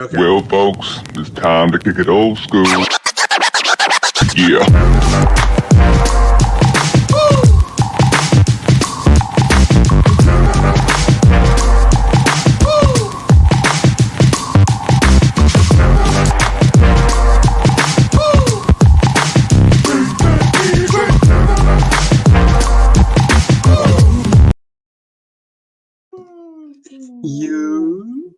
Okay. Well, folks, it's time to kick it old school. Yeah. You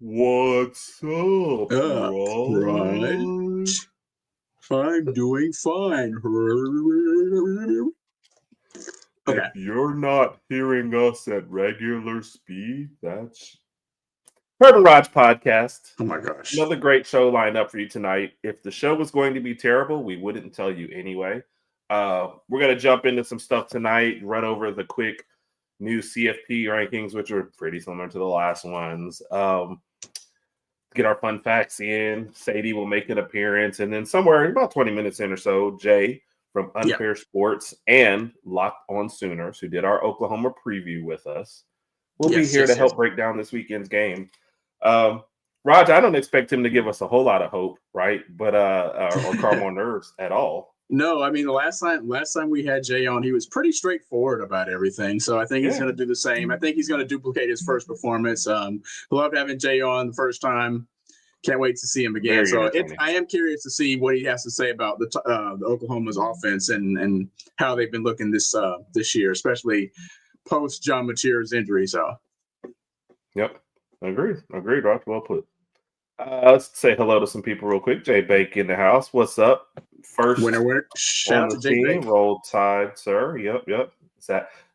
What's up, right? I'm doing fine. Okay. If you're not hearing us at regular speed, that's HerbnRodg Podcast. Oh my gosh. Another great show lined up for you tonight. If the show was going to be terrible, we wouldn't tell you anyway. We're going to jump into some stuff tonight, run over the quick new CFP rankings, which are pretty similar to the last ones. Get our fun facts in. Sadie will make an appearance. And then somewhere about 20 minutes in or so, Jay from Unfair Sports and Locked On Sooners, who did our Oklahoma preview with us, will be here to help break down this weekend's game. Raj, I don't expect him to give us a whole lot of hope, right? But or calm our nerves at all. No, I mean the last time we had Jay on, he was pretty straightforward about everything. So I think he's going to do the same. I think he's going to duplicate his first performance. Loved having Jay on the first time. Can't wait to see him again. I am curious to see what he has to say about the Oklahoma's offense and how they've been looking this year, especially post John Mateer's injury. So, yep, agreed, Raj. Well put. Let's say hello to some people real quick. Jay Bake in the house. What's up? First winner. Shout out to Jay Bake. Roll Tide, sir. Yep.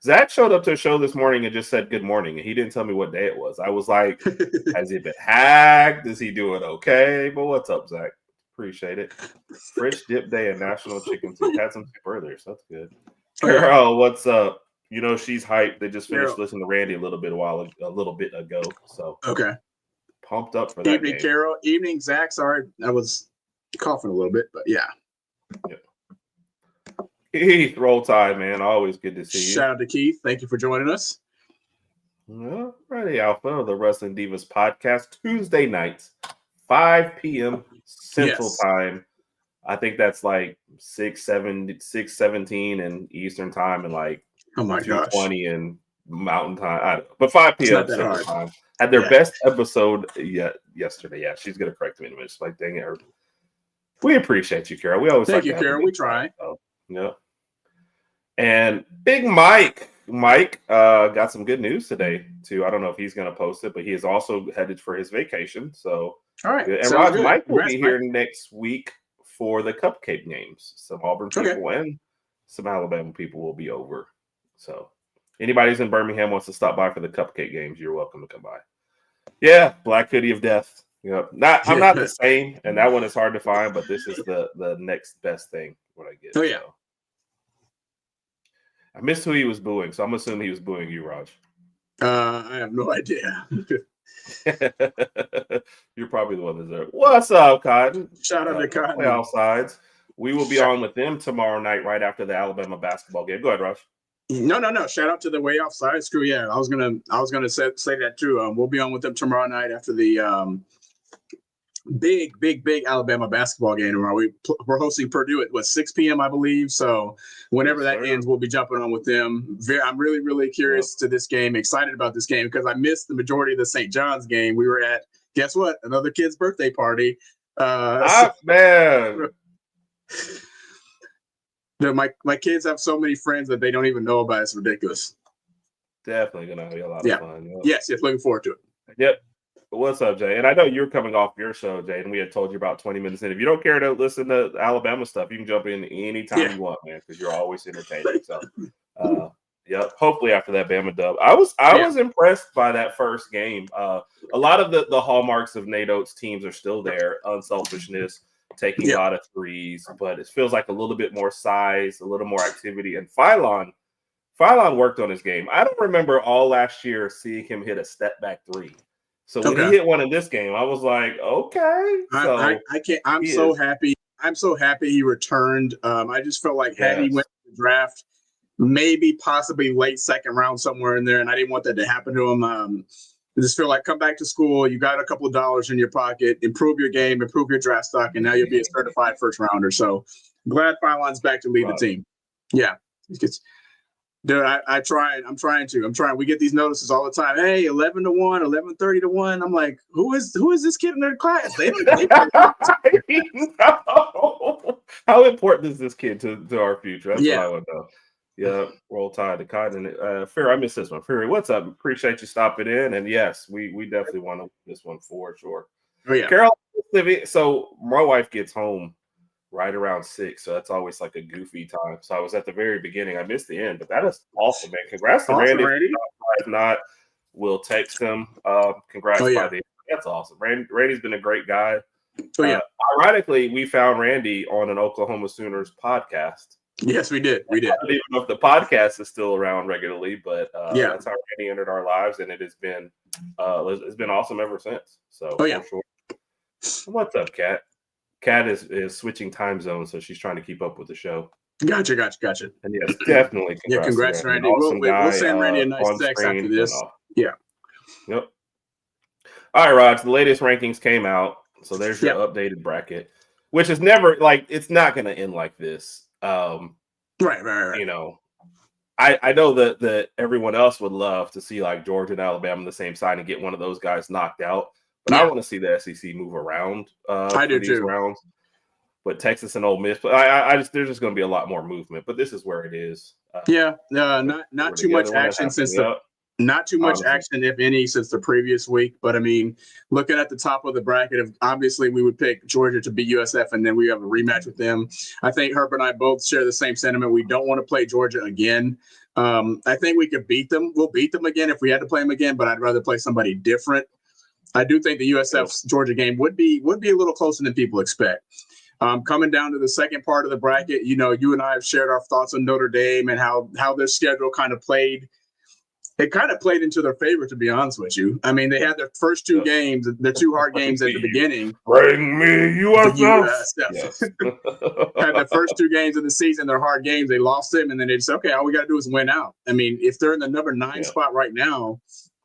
Zach showed up to a show this morning and just said good morning, and he didn't tell me what day it was. I was like, has he been hacked? Is he doing okay? But what's up, Zach? Appreciate it. French dip day and National Chicken Soup. Had some soup earlier, so that's good. Carol, what's up? You know she's hyped. They just finished listening to Randy a little bit ago. So okay. Pumped up for that. Evening, game. Carol. Evening, Zach. Sorry, I was coughing a little bit, but yeah. Keith, Roll Tide, man. Always good to see you. Shout out to Keith. Thank you for joining us. All righty, Alpha, the Wrestling Divas podcast, Tuesday nights, 5 p.m. Central Time. I think that's like 6:17 in Eastern Time and like 2:20 in Mountain Time. But 5 p.m. Central Time. Had their best episode yesterday. Yeah, she's going to correct me in a minute. She's like, dang it. We appreciate you, Carol. We always Thank you, Carol. We try. Yeah. And Big Mike got some good news today, too. I don't know if he's going to post it, but he is also headed for his vacation. So, all right. And Rodg, Mike will be here next week for the Cupcake games. Some Auburn people and some Alabama people will be over. So, anybody who's in Birmingham wants to stop by for the Cupcake games, you're welcome to come by. Yeah, Black Hoodie of Death. Yep. I'm not the same, and that one is hard to find, but this is the next best thing what I get. Oh, yeah. So. I missed who he was booing, so I'm assuming he was booing you, Raj. I have no idea. You're probably the one that's there. What's up, Cotton? Shout out to Cotton. Playoff sides. We will be on with them tomorrow night, right after the Alabama basketball game. Go ahead, Raj. No. Shout out to the Way Offside crew. Yeah, I was gonna say that too. We'll be on with them tomorrow night after the big Alabama basketball game tomorrow. We're hosting Purdue at 6 p.m. I believe. So whenever that ends, we'll be jumping on with them. I'm really curious to this game. Excited about this game because I missed the majority of the St. John's game. We were at, guess what? Another kid's birthday party. Man. My kids have so many friends that they don't even know about. It's ridiculous. Definitely gonna be a lot of fun. Yep. Yes, looking forward to it. Yep. What's up, Jay? And I know you're coming off your show, Jay, and we had told you about 20 minutes in. If you don't care to listen to Alabama stuff, you can jump in anytime you want, man, because you're always entertaining. So, hopefully after that Bama dub. I was impressed by that first game. A lot of the hallmarks of Nate Oates' teams are still there. Unselfishness, taking a lot of threes, but it feels like a little bit more size, a little more activity. And Phylon worked on his game. I don't remember all last year seeing him hit a step back three. So when he hit one in this game, I was like, okay. So I can't. I'm so happy. I'm so happy he returned. I just felt like had he went to the draft, maybe possibly late second round somewhere in there, and I didn't want that to happen to him. I just feel like come back to school. You got a couple of dollars in your pocket, improve your game, improve your draft stock, and now you'll be a certified first rounder. So glad Fryline's back to lead the team. Yeah. Dude, I'm trying. We get these notices all the time. Hey, 11-1, 11:30-1. I'm like, who is this kid in their class? They How important is this kid to our future? That's what I want to know. Yeah, roll tide to Cotton. Fury, I missed this one. Fury, what's up? Appreciate you stopping in. And yes, we definitely want to win this one for sure. Oh yeah, Carol. So my wife gets home right around 6, so that's always like a goofy time. So I was at the very beginning. I missed the end, but that is awesome, man. Congrats to Randy. If not, we'll text him. Congrats by the end. That's awesome. Randy's been a great guy. Ironically, we found Randy on an Oklahoma Sooners podcast. Yes, we did. I don't even know if the podcast is still around regularly, but that's how Randy entered our lives, and it has been it's been awesome ever since. So for sure. What's up, Kat? Kat is switching time zones, so she's trying to keep up with the show. Gotcha. And yes, definitely. Congrats, Randy. Awesome We'll send Randy a nice text after this. Yeah. Yep. All right, Rod. The latest rankings came out, so there's your updated bracket, which is never it's not going to end like this. Right. You know, I know that everyone else would love to see like Georgia and Alabama on the same side and get one of those guys knocked out. But I want to see the SEC move around. I do too. Rounds. But Texas and Ole Miss, but there's just going to be a lot more movement. But this is where it is. Not too much action action, if any, since the previous week. But I mean, looking at the top of the bracket, obviously we would pick Georgia to beat USF, and then we have a rematch with them. I think Herb and I both share the same sentiment. We don't want to play Georgia again. I think we could beat them. We'll beat them again if we had to play them again, but I'd rather play somebody different. I do think the USF Georgia game would be a little closer than people expect. Coming down to the second part of the bracket, you and I have shared our thoughts on Notre Dame and how their schedule kind of played. It kind of played into their favor, to be honest with you. I mean, they had their first two games, their two hard games at the beginning. Bring me USF. Yes. Had the first two games of the season, their hard games. They lost them, and then they just okay, all we got to do is win out. I mean, if they're in the number 9 spot right now,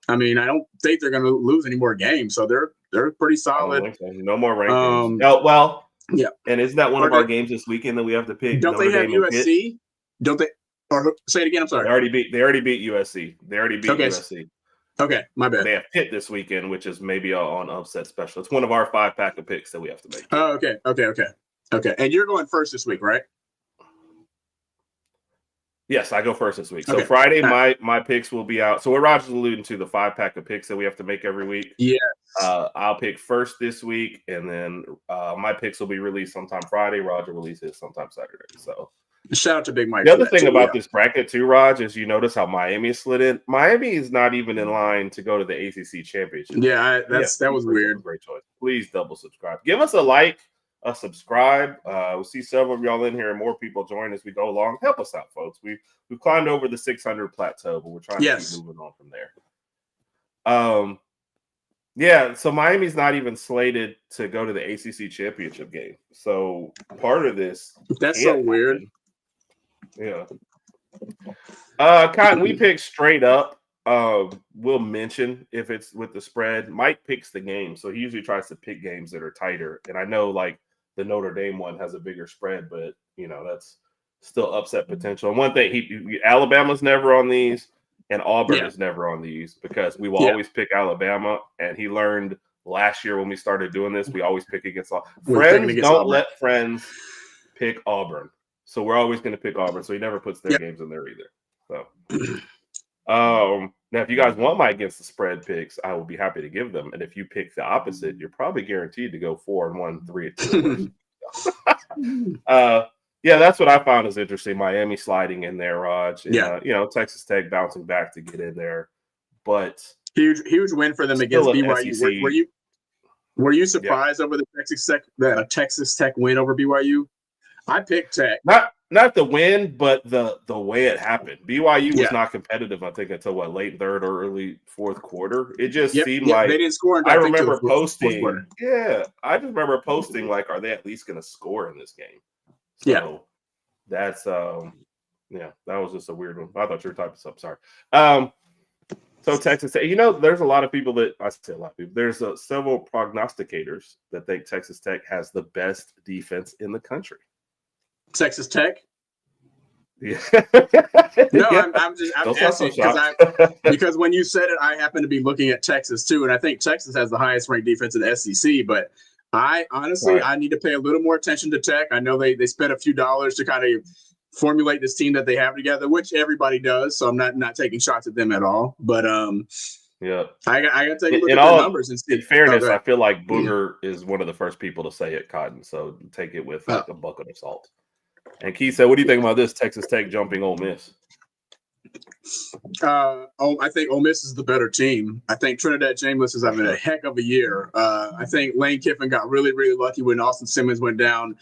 I mean, I don't think they're going to lose any more games. So they're pretty solid. No more rankings. Yeah. And isn't that one of our games this weekend that we have to pick? Don't they have USC? Don't they? Or say it again. I'm sorry. They already beat USC. They already beat USC. Okay, my bad. They have Pitt this weekend, which is maybe on upset special. It's one of our 5-pack of picks that we have to make. Oh, okay. And you're going first this week, right? Yes, I go first this week. So Friday, my picks will be out. So what Rodgers alluding to, the 5-pack of picks that we have to make every week. Yeah. I'll pick first this week, and then my picks will be released sometime Friday. Roger releases sometime Saturday. So shout out to Big Mike. The other thing about this bracket too, Raj, is you notice how Miami slid in. Miami is not even in line to go to the ACC championship. Yeah, that was weird. Great choice. Please double subscribe. Give us a like. Subscribe. We see several of y'all in here and more people join as we go along. Help us out, folks. We've climbed over the 600 plateau, but we're trying to keep moving on from there. So Miami's not even slated to go to the ACC championship game. So part of this that's so weird. Yeah. Cotton, we pick straight up. We'll mention if it's with the spread. Mike picks the game, so he usually tries to pick games that are tighter. And I know like the Notre Dame one has a bigger spread, but that's still upset potential. And one thing, Alabama's never on these, and Auburn is never on these because we will always pick Alabama. And he learned last year when we started doing this, we always pick against friends. Don't let friends pick Auburn. So we're always going to pick Auburn. So he never puts their games in there either. So, now if you guys want my against the spread picks, I will be happy to give them. And if you pick the opposite, you're probably guaranteed to go 4-1, 3-2. That's what I found is interesting. Miami sliding in there, Rodg. And, Texas Tech bouncing back to get in there. But huge win for them against BYU. Were you surprised over the Texas Tech win over BYU? I picked Tech. Not the win, but the way it happened. BYU was not competitive, I think, until late third or early fourth quarter. It just seemed like they didn't score. I remember posting. I just remember posting like, "Are they at least going to score in this game?" So that's that was just a weird one. I thought you were typing something. Sorry. So Texas, there's a lot of people that I say a lot of people. There's several prognosticators that think Texas Tech has the best defense in the country. Texas Tech. Yeah. No, Yeah. I'm asking because when you said it, I happen to be looking at Texas too, and I think Texas has the highest ranked defense in the SEC. But I honestly, I need to pay a little more attention to Tech. I know they spent a few dollars to kind of formulate this team that they have together, which everybody does. So I'm not taking shots at them at all. But yeah, I got to take a look at the numbers and see. In fairness, I feel like Booger is one of the first people to say it, Cotton. So take it with like a bucket of salt. And Keith said, "What do you think about this Texas Tech jumping Ole Miss?" I think Ole Miss is the better team. I think Trinidad James is having a heck of a year. I think Lane Kiffin got really, really lucky when Austin Simmons went down.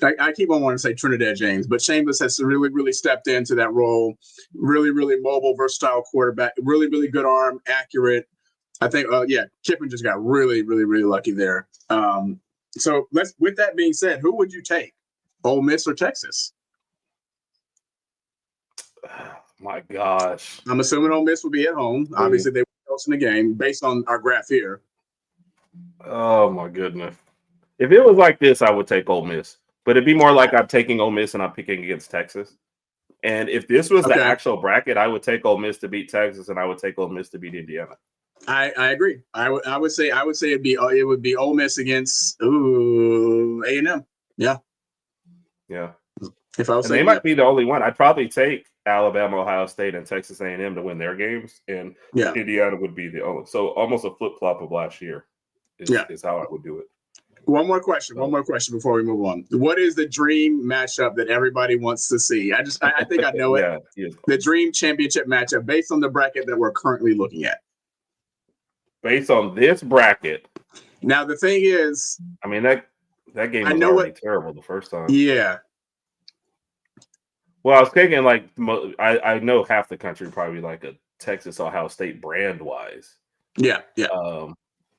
I keep on wanting to say Trinidad James, but Chambers has really, really stepped into that role. Really, really mobile, versatile quarterback. Really, really good arm, accurate. I think, Kiffin just got really, really, really lucky there. So with that being said, who would you take, Ole Miss or Texas? My gosh. I'm assuming Ole Miss will be at home. Obviously, they were hosting the game based on our graph here. Oh, my goodness. If it was like this, I would take Ole Miss. But it'd be more like I'm taking Ole Miss and I'm picking against Texas. And if this was the actual bracket, I would take Ole Miss to beat Texas, and I would take Ole Miss to beat Indiana. I agree. I would say it would be Ole Miss against A&M. Yeah. Yeah. If I was saying, they might be the only one. I'd probably take Alabama, Ohio State, and Texas A&M to win their games, and Indiana would be the only. So almost a flip flop of last year is how I would do it. One more question before we move on. What is the dream matchup that everybody wants to see? I think I know it. Yeah. The dream championship matchup based on the bracket that we're currently looking at. Based on this bracket. Now the thing is, I mean that game was already terrible the first time. Yeah. Well, I was thinking like I know half the country probably like a Texas Ohio State brand wise. Yeah.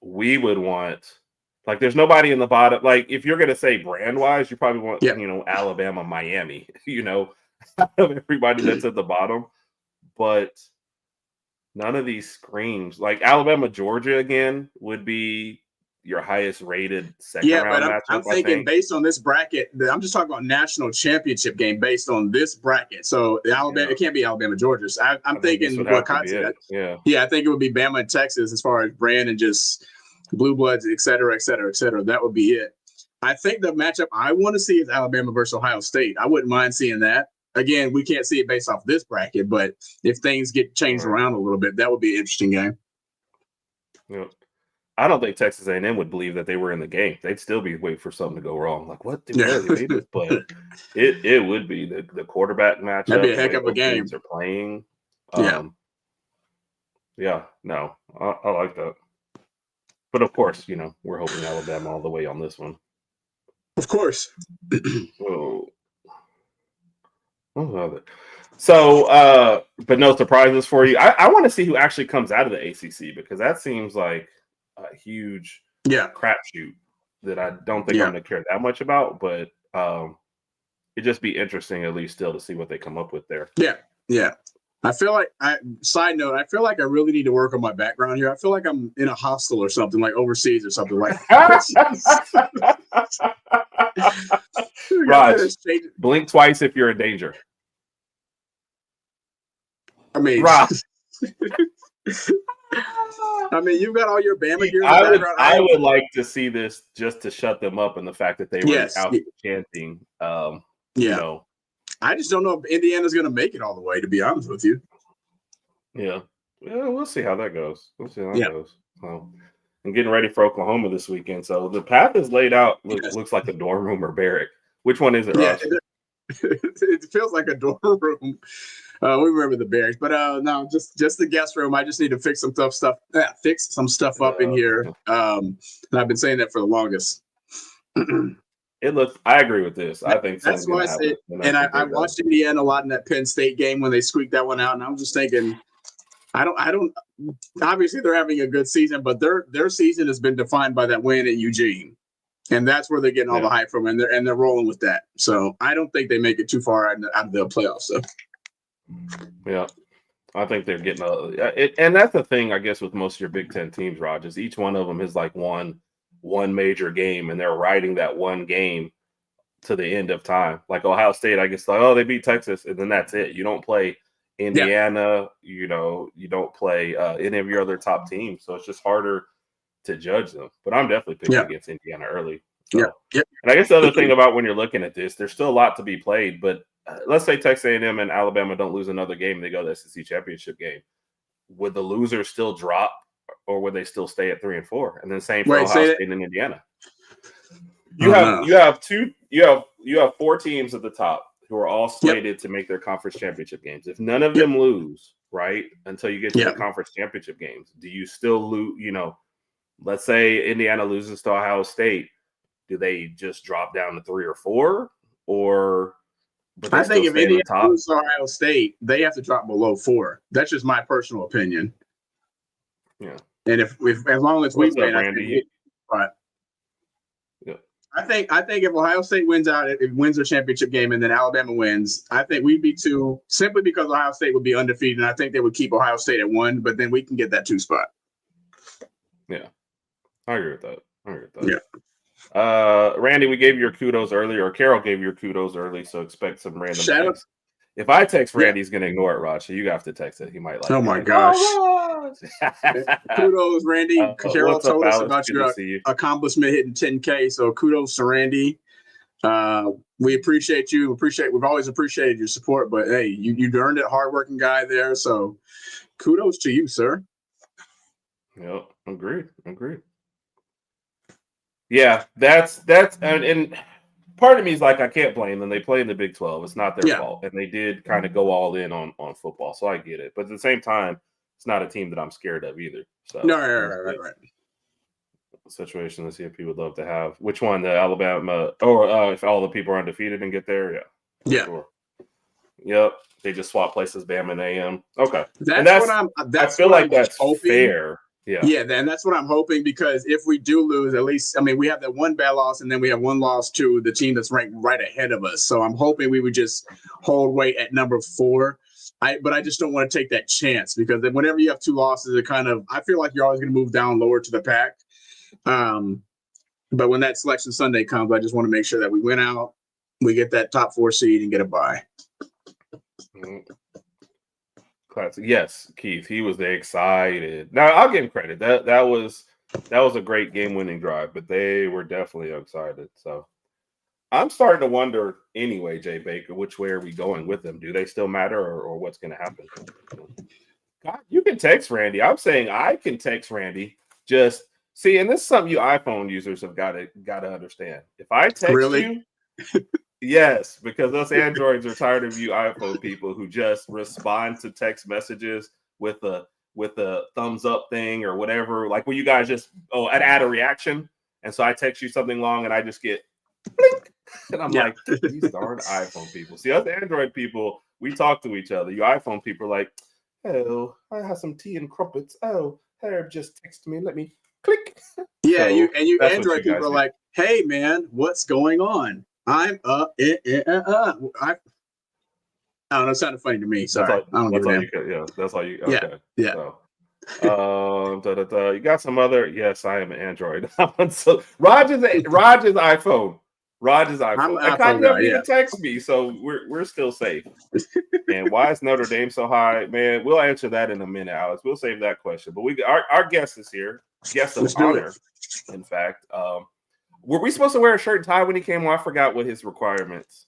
We would want. Like, there's nobody in the bottom. Like, if you're going to say brand-wise, you probably want, Alabama, Miami, everybody that's at the bottom. But none of these screams. Like, Alabama, Georgia, again, would be your highest-rated second-round matchup, I'm thinking based on this bracket, I'm just talking about national championship game based on this bracket. So, Alabama, it can't be Alabama, Georgia. I'm thinking what concept. Yeah, I think it would be Bama and Texas as far as brand and just – blue bloods, et cetera, et cetera, et cetera. That would be it. I think the matchup I want to see is Alabama versus Ohio State. I wouldn't mind seeing that. Again, we can't see it based off this bracket, but if things get changed around a little bit, that would be an interesting game. Yeah. I don't think Texas A&M would believe that they were in the game. They'd still be waiting for something to go wrong. Like, what? But it would be the quarterback matchup. That'd be a heck of a game. Are playing. I like that. But of course, we're hoping Alabama all the way on this one. Of course. So, but no surprises for you. I want to see who actually comes out of the ACC because that seems like a huge crapshoot that I don't think I'm going to care that much about. But it'd just be interesting at least still to see what they come up with there. Yeah. I feel like side note, I feel like I really need to work on my background here. I feel like I'm in a hostel or something, like overseas or something like that. Raj, blink twice if you're in danger. I mean, you've got all your Bama gear in the background. I would like to see this just to shut them up and the fact that they were out chanting. I just don't know if Indiana's going to make it all the way, to be honest with you. Yeah, we'll see how that goes. Goes. So, I'm getting ready for Oklahoma this weekend. So the path is laid out. Looks like a dorm room or barrack. Which one is it, Ross? It feels like a dorm room. We remember the barracks, but no, just the guest room. I just need to fix some stuff up in here. And I've been saying that for the longest. I agree with this. I think that's why I say, and I watched Indiana a lot in that Penn State game when they squeaked that one out, and I'm just thinking, I don't. Obviously, they're having a good season, but their season has been defined by that win at Eugene, and that's where they're getting all the hype from, and they're rolling with that. So I don't think they make it too far out of the playoffs. So. Yeah. I think they're getting and that's the thing, I guess, with most of your Big Ten teams, Rodg, is each one of them is like one major game, and they're riding that one game to the end of time. Like Ohio State, I guess, like, oh, they beat Texas, and then that's it. You don't play Indiana, you don't play any of your other top teams, so it's just harder to judge them. But I'm definitely picking against Indiana early. So. And I guess the other thing about when you're looking at this, there's still a lot to be played, but let's say Texas A&M and Alabama don't lose another game, they go to the SEC championship game. Would the losers still drop, or would they still stay at 3-4? And then same for Ohio State and Indiana. You have 4 teams at the top who are all slated to make their conference championship games. If none of them lose, right, until you get to the conference championship games, do you still lose? Let's say Indiana loses to Ohio State. Do they just drop down to 3 or 4? Or I think if Indiana loses to Ohio State, they have to drop below 4. That's just my personal opinion. Yeah. And if as long as we win, Randy? I think if Ohio State wins out, it wins their championship game, and then Alabama wins, I think we'd be 2 simply because Ohio State would be undefeated, and I think they would keep Ohio State at 1, but then we can get that 2 spot. Yeah. I agree with that. Yeah. Randy, we gave you your kudos early, or Carol gave you your kudos early, so expect some random text. If I text Randy, he's going to ignore it, Rod, so you have to text it. He might like it. Oh, my gosh. Kudos, Randy. Carol told us about your accomplishment hitting 10K, so kudos to Randy. We appreciate you. We've always appreciated your support, but, hey, you earned it, hardworking guy there, so kudos to you, sir. Yep, agreed. Yeah, that's and part of me is like, I can't blame them. They play in the Big 12. It's not their fault. And they did kind of go all in on football. So I get it. But at the same time, it's not a team that I'm scared of either. So no, right. Situation the CFP would love to have. Which one? The Alabama, or if all the people are undefeated and get there? Yeah. Sure. Yep. They just swap places, Bama and AM. Okay. I feel like that's fair. Yeah, and that's what I'm hoping, because if we do lose, at least, I mean, we have that one bad loss, and then we have one loss to the team that's ranked right ahead of us. So I'm hoping we would just hold weight at number 4. But I just don't want to take that chance, because then whenever you have 2 losses, I feel like you're always going to move down lower to the pack. But when that Selection Sunday comes, I just want to make sure that we win out, we get that top 4 seed, and get a bye. Classic. Yes, Keith. He was excited. Now I'll give him credit. That was a great game-winning drive, but they were definitely excited. So I'm starting to wonder anyway, Jay Baker, which way are we going with them? Do they still matter, or what's going to happen? God, you can text Randy. I'm saying I can text Randy. Just see, and this is something you iPhone users have got to understand. If I text you. Yes, because us Androids are tired of you iPhone people who just respond to text messages with a thumbs up thing or whatever. Like when you guys just add a reaction, and so I text you something long and I just get blink, and I'm like, these darn iPhone people. See, us Android people, we talk to each other. You iPhone people are like, oh, I have some tea and crumpets. Oh, Herb just texted me. Let me click. Yeah, so you Android people are like, hey man, what's going on? I'm I don't know. It sounded funny to me. Sorry. That's all you. Okay. Yeah. So, you got some other? Yes, I am an Android. So Rodg is iPhone. I kind of need to text me, so we're still safe. And why is Notre Dame so high, man? We'll answer that in a minute, Alex. We'll save that question. But our guest is here. Guest of honor, in fact. Were we supposed to wear a shirt and tie when he came on? I forgot what his requirements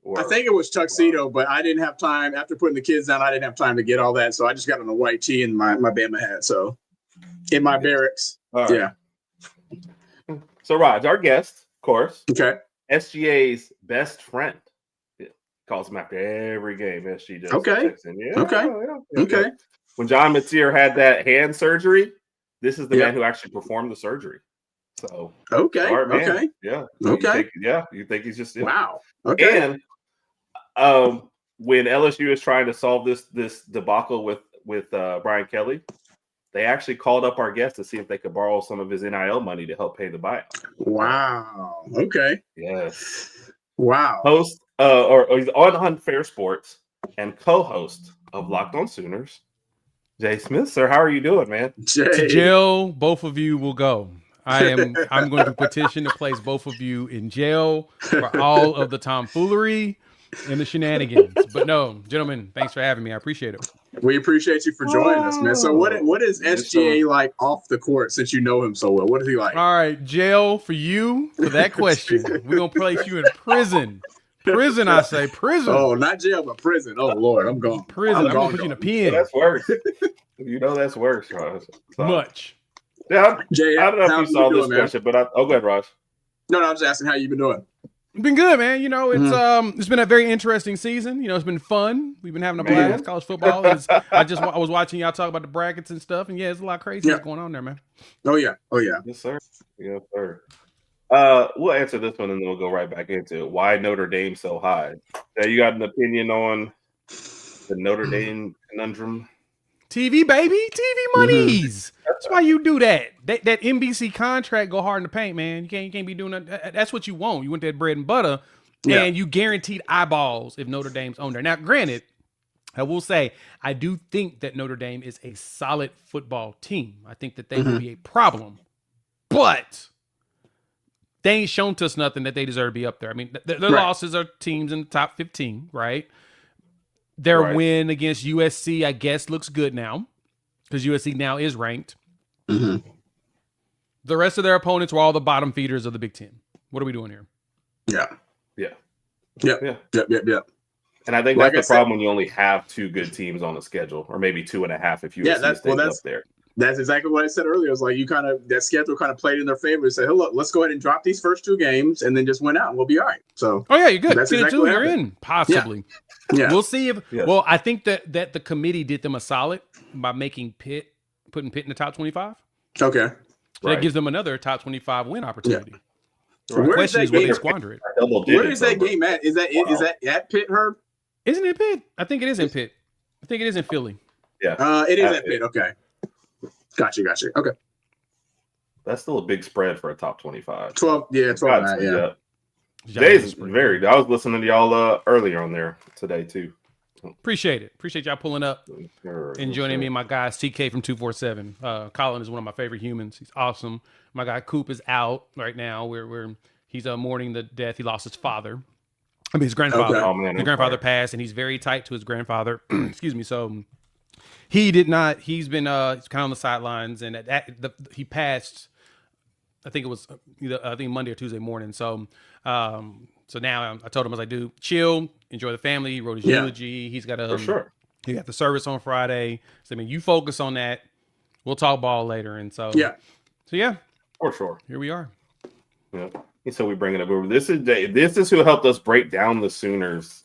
were. I think it was tuxedo, but I didn't have time. After putting the kids down, I didn't have time to get all that. So I just got on a white tee and my Bama hat. So in my barracks. Right. Yeah. So Rodg, our guest, of course. Okay. SGA's best friend. Calls him after every game. SG does. Okay. Okay. When John Mateer had that hand surgery, this is the man who actually performed the surgery. So smart man. Okay. Yeah. Okay. You think he's just wow. Okay. And when LSU is trying to solve this debacle with Brian Kelly, they actually called up our guest to see if they could borrow some of his NIL money to help pay the buyout. Wow. Okay. Yes. Wow. Host or he's on Unfair Sports and co-host of Locked On Sooners, Jay Smith. Sir, how are you doing, man? To jail, both of you will go. I'm going to petition to place both of you in jail for all of the tomfoolery and the shenanigans. But no, gentlemen, thanks for having me. I appreciate it. We appreciate you for joining us, man. So what is SGA like off the court, since you know him so well? What is he like? All right, jail for you for that question. We're going to place you in prison. Prison, I say. Prison. Oh, not jail, but prison. Oh, Lord, I'm gone. Prison. I'm going to put you in a pen. That's worse. You know that's worse, Raj. So, much. Yeah, Jay, I don't know if you saw this doing, question, but go ahead, Raj. No, I was just asking how you been doing. Been good, man. You know, it's been a very interesting season. You know, it's been fun. We've been having a blast. College football is. I was watching y'all talk about the brackets and stuff, and yeah, there's a lot of crazy going on there, man. Oh yeah. Yes, sir. Yes, sir. We'll answer this one and then we'll go right back into it. Why Notre Dame so high? You got an opinion on the Notre Dame conundrum? TV, baby. TV monies. That's why you do that. That NBC contract go hard in the paint, man. You can't be doing that. That's what you want. You want that bread and butter, and you guaranteed eyeballs if Notre Dame's on there. Now, granted, I will say, I do think that Notre Dame is a solid football team. I think that they will be a problem, but they ain't shown to us nothing that they deserve to be up there. I mean, their losses are teams in the top 15, right? Their win against USC, I guess, looks good now because USC now is ranked. The rest of their opponents were all the bottom feeders of the Big Ten. What are we doing here? Yeah. And I think that's the problem when you only have two good teams on the schedule, or maybe 2.5 if USC stays up there. That's exactly what I said earlier. It's like that schedule kind of played in their favor. Say, hey, look, let's go ahead and drop these first two games and then just win out and we'll be all right. So, you're good. That's 10-2, you're in, possibly. Yeah. We'll see if. Yeah. Well, I think that the committee did them a solid by putting Pitt in the top 25. Okay. So that gives them another top 25 win opportunity. Yeah. The question is, will they squander it? Where is that game at? Is that at Pitt, Herb? Isn't it Pitt? I think it is in Pitt. I think it is in Philly. Yeah. It is at Pitt. Okay. Gotcha. Okay. That's still a big spread for a top 25. 12. Yeah, 12. Yeah. Jay's very. I was listening to y'all earlier on there today too. Appreciate it. Appreciate y'all pulling up and joining me and my guy CK from 247. Kalen is one of my favorite humans. He's awesome. My guy Coop is out right now. He's mourning the death. He lost his father. I mean his grandfather. Okay. Oh, man, his grandfather passed, and he's very tight to his grandfather. Excuse me. So he did not. He's been kind of on the sidelines, and he passed. I think it was Monday or Tuesday morning. So now I told him, I was like, dude, chill, enjoy the family. He wrote his eulogy. He's got for sure. He got the service on Friday. So I mean, you focus on that. We'll talk ball later. And so for sure. Here we are. Yeah. So we bring it up over. This is who helped us break down the Sooners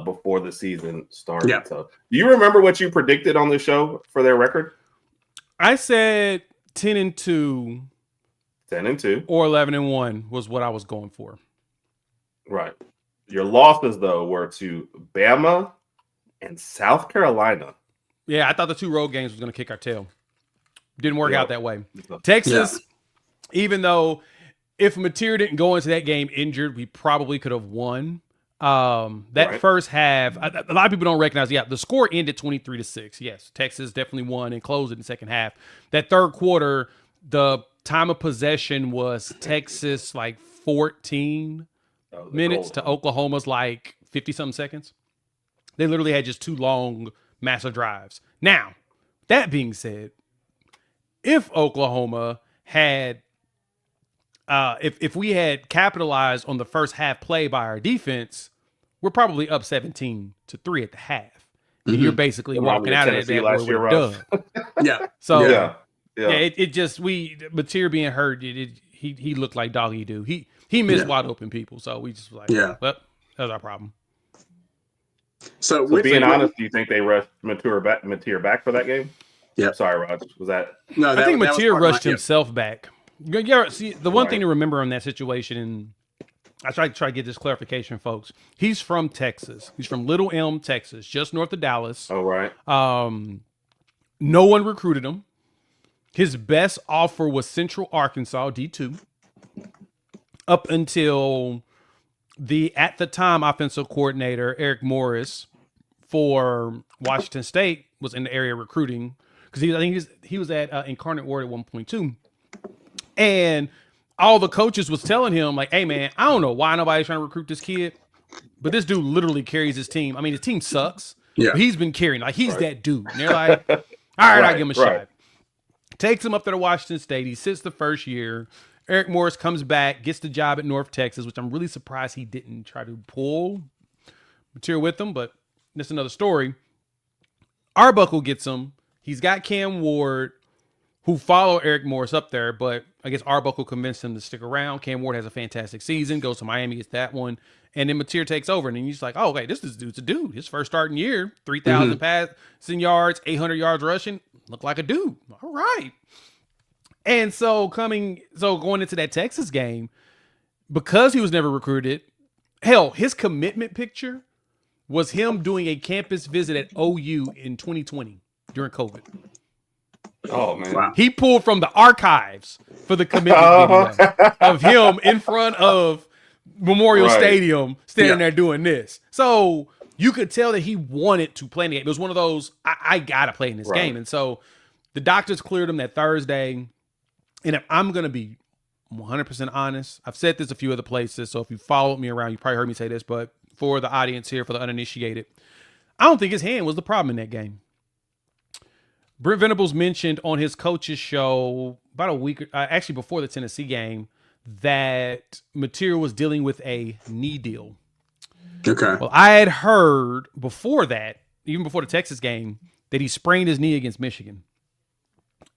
before the season started. Yeah. So do you remember what you predicted on the show for their record? I said 10-2. 10-2 or 11-1 was what I was going for. Right. Your losses though were to Bama and South Carolina. Yeah, I thought the two road games was going to kick our tail. Didn't work out that way. Texas, even though if Mateer didn't go into that game injured, we probably could have won. First half, a lot of people don't recognize. The score ended 23-6. Yes, Texas definitely won and closed it in the second half. That third quarter, the time of possession was Texas like 14 minutes to Oklahoma's like 50-something seconds. They literally had just two long, massive drives. Now, that being said, if Oklahoma had, if we had capitalized on the first half play by our defense, we're probably up 17-3 at the half. And you're basically walking out of it that we're done. So it just Mateer being hurt, he looked like doggy do. He missed wide open people, so we just like well, that was our problem. So being honest, do you think they rushed Mateer back for that game? Yeah. Sorry, Rodg. Was that? No, I think Mateer rushed himself back. Yeah. See, the one thing to remember in that situation, and I try to get this clarification, folks. He's from Texas. He's from Little Elm, Texas, just north of Dallas. Oh, right. No one recruited him. His best offer was Central Arkansas, D2. Up until at the time, offensive coordinator Eric Morris for Washington State was in the area recruiting because I think he was at Incarnate Word at one point too, and all the coaches was telling him like, "Hey man, I don't know why nobody's trying to recruit this kid, but this dude literally carries his team. I mean, his team sucks. Yeah, but he's been carrying like he's that dude." And they're like, "All right, I'll give him a shot." Takes him up there to Washington State. He sits the first year. Eric Morris comes back, gets the job at North Texas, which I'm really surprised he didn't try to pull material with him, but that's another story. Arbuckle gets him. He's got Cam Ward, who follow Eric Morris up there, but I guess Arbuckle convinced him to stick around. Cam Ward has a fantastic season, goes to Miami, gets that one, and then Mateer takes over, and then he's like, oh, okay, this dude's a dude. His first starting year, 3,000 passing yards, 800 yards rushing, looked like a dude. All right. And so going into that Texas game, because he was never recruited, hell, his commitment picture was him doing a campus visit at OU in 2020 during COVID. Oh man, wow. He pulled from the archives for the commitment video of him in front of Memorial Stadium standing there doing this. So you could tell that he wanted to play in the game. It was one of those, I gotta play in this game. And so the doctors cleared him that Thursday. And if I'm going to be 100% honest, I've said this a few other places, so if you followed me around, you probably heard me say this, but for the audience here, for the uninitiated, I don't think his hand was the problem in that game. Brent Venables mentioned on his coach's show about a week, actually before the Tennessee game, that Mateer was dealing with a knee deal. Okay. Well, I had heard before that, even before the Texas game, that he sprained his knee against Michigan.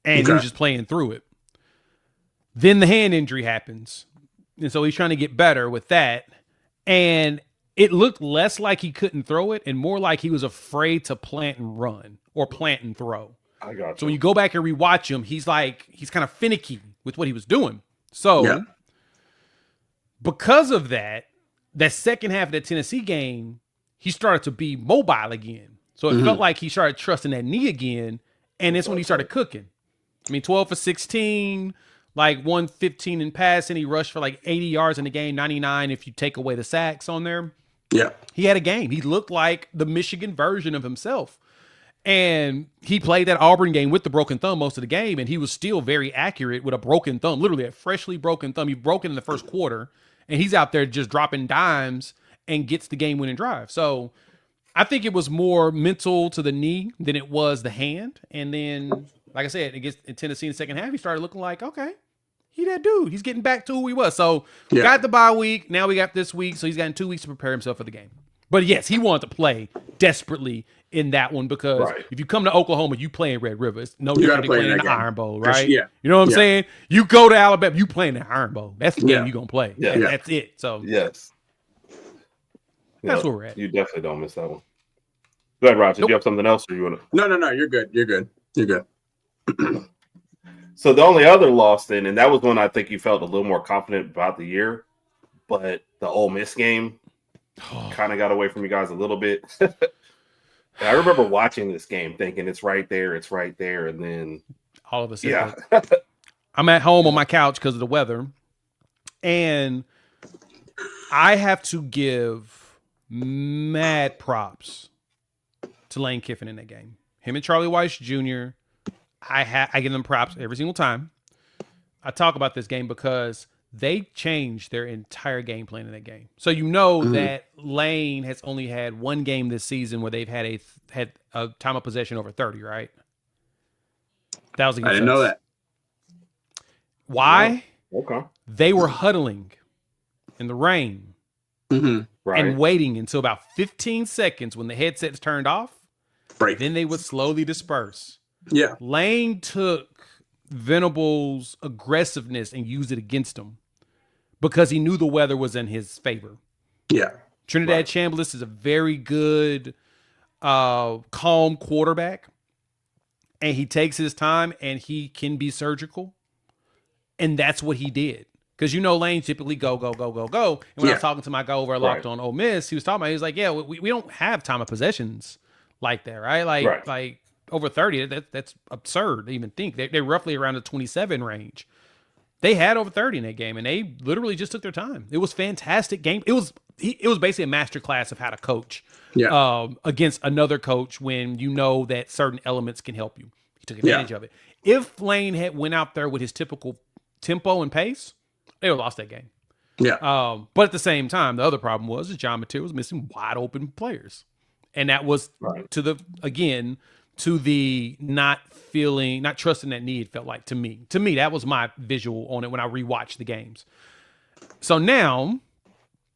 And he was just playing through it. Then the hand injury happens. And so he's trying to get better with that. And it looked less like he couldn't throw it and more like he was afraid to plant and run or plant and throw. I got you. So when you go back and rewatch him, he's kind of finicky with what he was doing. So because of that second half of the Tennessee game, he started to be mobile again. So it felt like he started trusting that knee again. And that's when he started cooking. I mean, 12 for 16, like 115 in passing. He rushed for like 80 yards in the game, 99 if you take away the sacks on there. Yeah. He had a game. He looked like the Michigan version of himself. And he played that Auburn game with the broken thumb most of the game, and he was still very accurate with a broken thumb, literally a freshly broken thumb. He broke it in the first quarter, and he's out there just dropping dimes and gets the game-winning drive. So I think it was more mental to the knee than it was the hand. And then, like I said, against Tennessee in the second half, he started looking like, okay, he that dude. He's getting back to who he was. So got the bye week. Now we got this week. So he's gotten 2 weeks to prepare himself for the game. But yes, he wanted to play desperately in that one because if you come to Oklahoma, you play in Red River. It's no different than playing in the Iron Bowl, right? Yeah. You know what I'm saying? You go to Alabama, you play in the Iron Bowl. That's the game you're going to play. Yeah. That's it. So yes. That's where we're at. You definitely don't miss that one. Go ahead, Rodg. Did you have something else or you want to? No. You're good. You're good. So the only other loss then, and that was one I think you felt a little more confident about the year, but the Ole Miss game kind of got away from you guys a little bit. I remember watching this game thinking it's right there, and then all of a sudden, I'm at home on my couch because of the weather, and I have to give mad props to Lane Kiffin in that game. Him and Charlie Weiss Jr., I give them props every single time I talk about this game because they changed their entire game plan in that game. So you know that Lane has only had one game this season where they've had a time of possession over 30, right? That was I didn't know that. Why? Oh, okay. They were huddling in the rain and waiting until about 15 seconds when the headsets turned off. Right. Then they would slowly disperse. Yeah. Lane took Venables' aggressiveness and used it against him because he knew the weather was in his favor. Yeah. Trinidad Chambliss is a very good, calm quarterback, and he takes his time and he can be surgical. And that's what he did. Because Lane typically go. And when I was talking to my guy over at Locked On Ole Miss, he was like, we don't have time of possessions like that, right? Like over 30, that's absurd to even think. They're roughly around the 27 range. They had over 30 in that game, and they literally just took their time. It was fantastic game. It was it was basically a master class of how to coach against another coach when you know that certain elements can help you. He took advantage of it. If Lane had went out there with his typical tempo and pace, they would have lost that game. Yeah. But at the same time, the other problem was John Mateer was missing wide open players. And that was to the not trusting that need felt like to me. To me, that was my visual on it when I rewatched the games. So now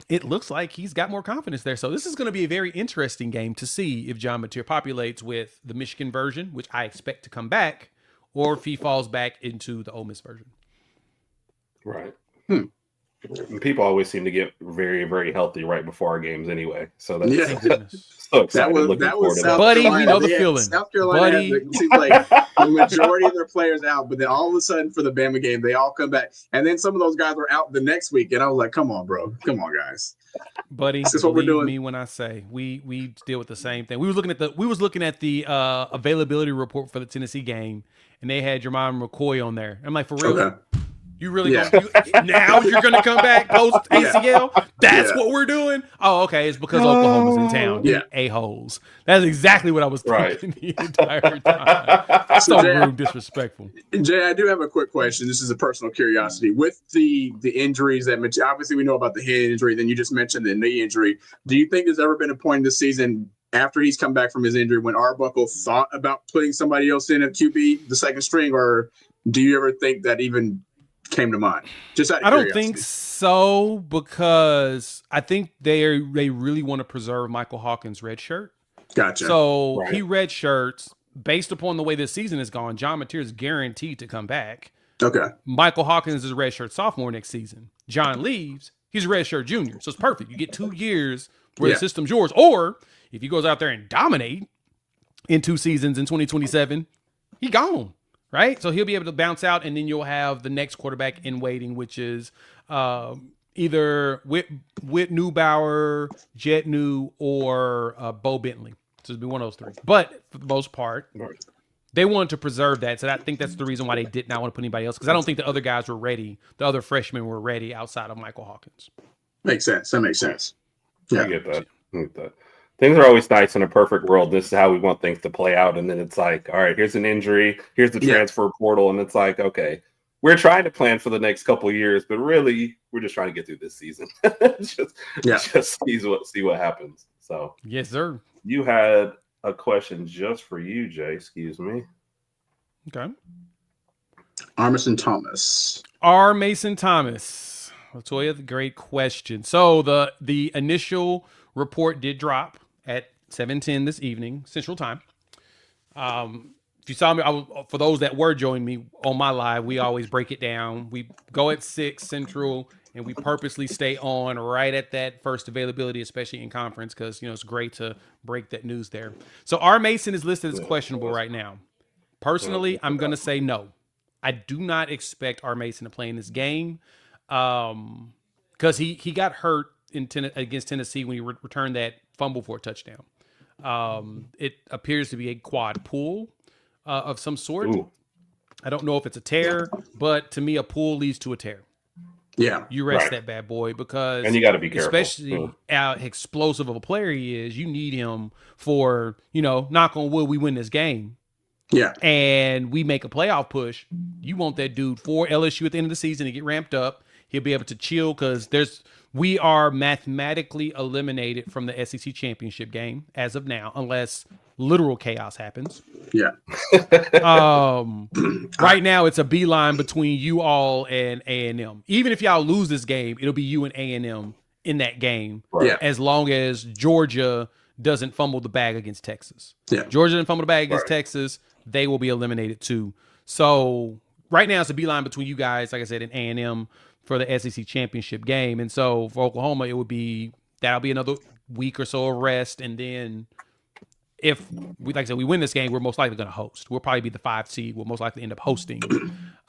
it looks like he's got more confidence there. So this is going to be a very interesting game to see if John Mateer populates with the Michigan version, which I expect to come back, or if he falls back into the Ole Miss version. Right. People always seem to get very, very healthy right before our games anyway. So that's so excited. That was South Buddy, Carolina. we know the feeling. South Carolina, it seems like the majority of their players out, but then all of a sudden for the Bama game, they all come back. And then some of those guys were out the next week. And I was like, come on, bro. Come on, guys. Buddy, this is what we're doing. Me when I say we deal with the same thing. We was looking at the availability report for the Tennessee game, and they had Jermon McCoy on there. I'm like, for real? Okay. You really now you're gonna come back post ACL? That's what we're doing? Oh, okay. It's because Oklahoma's in town. You a-holes. That's exactly what I was thinking the entire time. So rude, disrespectful. Jay, I do have a quick question. This is a personal curiosity. With the injuries that obviously we know about the head injury, then you just mentioned the knee injury. Do you think there's ever been a point in the season after he's come back from his injury when Arbuckle thought about putting somebody else in at QB, the second string, or do you ever think that even came to mind? Just out of curiosity. I don't think so, because I think they really want to preserve Michael Hawkins' red shirt. Gotcha. So he red shirts based upon the way this season has gone. John Mateer is guaranteed to come back. Okay. Michael Hawkins is a red shirt sophomore next season. John leaves, he's a red shirt junior. So it's perfect. You get 2 years where the system's yours. Or if he goes out there and dominate in 2 seasons in 2027, he gone. Right? So he'll be able to bounce out, and then you'll have the next quarterback in waiting, which is either Whit Neubauer, Jet New, or Bo Bentley. So it'll be one of those 3. But for the most part, they wanted to preserve that. So I think that's the reason why they did not want to put anybody else, because I don't think the other guys were ready. The other freshmen were ready outside of Michael Hawkins. Makes sense. That makes sense. Yeah. I get that. Things are always nice in a perfect world. This is how we want things to play out. And then it's like, all right, here's an injury. Here's the transfer portal. And it's like, okay, we're trying to plan for the next couple of years, but really we're just trying to get through this season. just see what happens. So yes, sir. You had a question just for you, Jay. Excuse me. Okay. R. Mason Thomas. Latoya, great question. So the initial report did drop at 7:10 this evening, Central Time. If you saw me, for those that were joining me on my live, we always break it down. We go at 6 Central, and we purposely stay on right at that first availability, especially in conference, because it's great to break that news there. So R. Mason is listed as questionable right now. Personally, I'm going to say no. I do not expect R. Mason to play in this game because he got hurt against Tennessee when he returned that fumble for a touchdown. It appears to be a quad pull of some sort. Ooh. I don't know if it's a tear, but to me, a pull leads to a tear. Yeah, you rest that bad boy, because and you got to be careful, especially how explosive of a player he is. You need him for knock on wood, we win this game. Yeah, and we make a playoff push. You want that dude for LSU at the end of the season to get ramped up. He'll be able to chill because we are mathematically eliminated from the SEC championship game as of now, unless literal chaos happens. Yeah. Right now, it's a beeline between you all and A&M. Even if y'all lose this game, it'll be you and A&M in that game. Right. As long as Georgia doesn't fumble the bag against Texas. Yeah. Georgia didn't fumble the bag against Texas, they will be eliminated too. So right now, it's a beeline between you guys, like I said, and A&M for the SEC championship game. And so for Oklahoma, that'll be another week or so of rest. And then if we win this game, we're most likely going to host. We'll probably be the 5 seed. We'll most likely end up hosting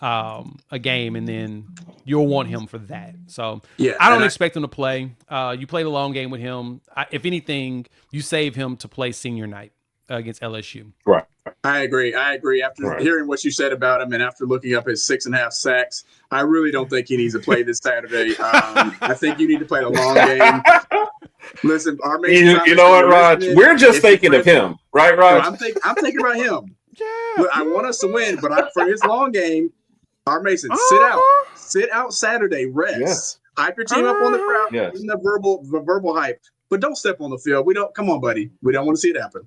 a game, and then you'll want him for that. So I don't expect him to play. You play the long game with him. If anything, you save him to play senior night against LSU. Right. I agree. After hearing what you said about him and after looking up his 6.5 sacks, I really don't think he needs to play this Saturday. I think you need to play the long game. Listen, our You know what, Rodg? We're just thinking of him, right, Rodg? I'm thinking about him. Yeah. Look, I want us to win, but for his long game, our Mason, sit out Saturday, rest, hype your team up on the crowd, in the verbal hype, but don't step on the field. Come on, buddy. We don't want to see it happen.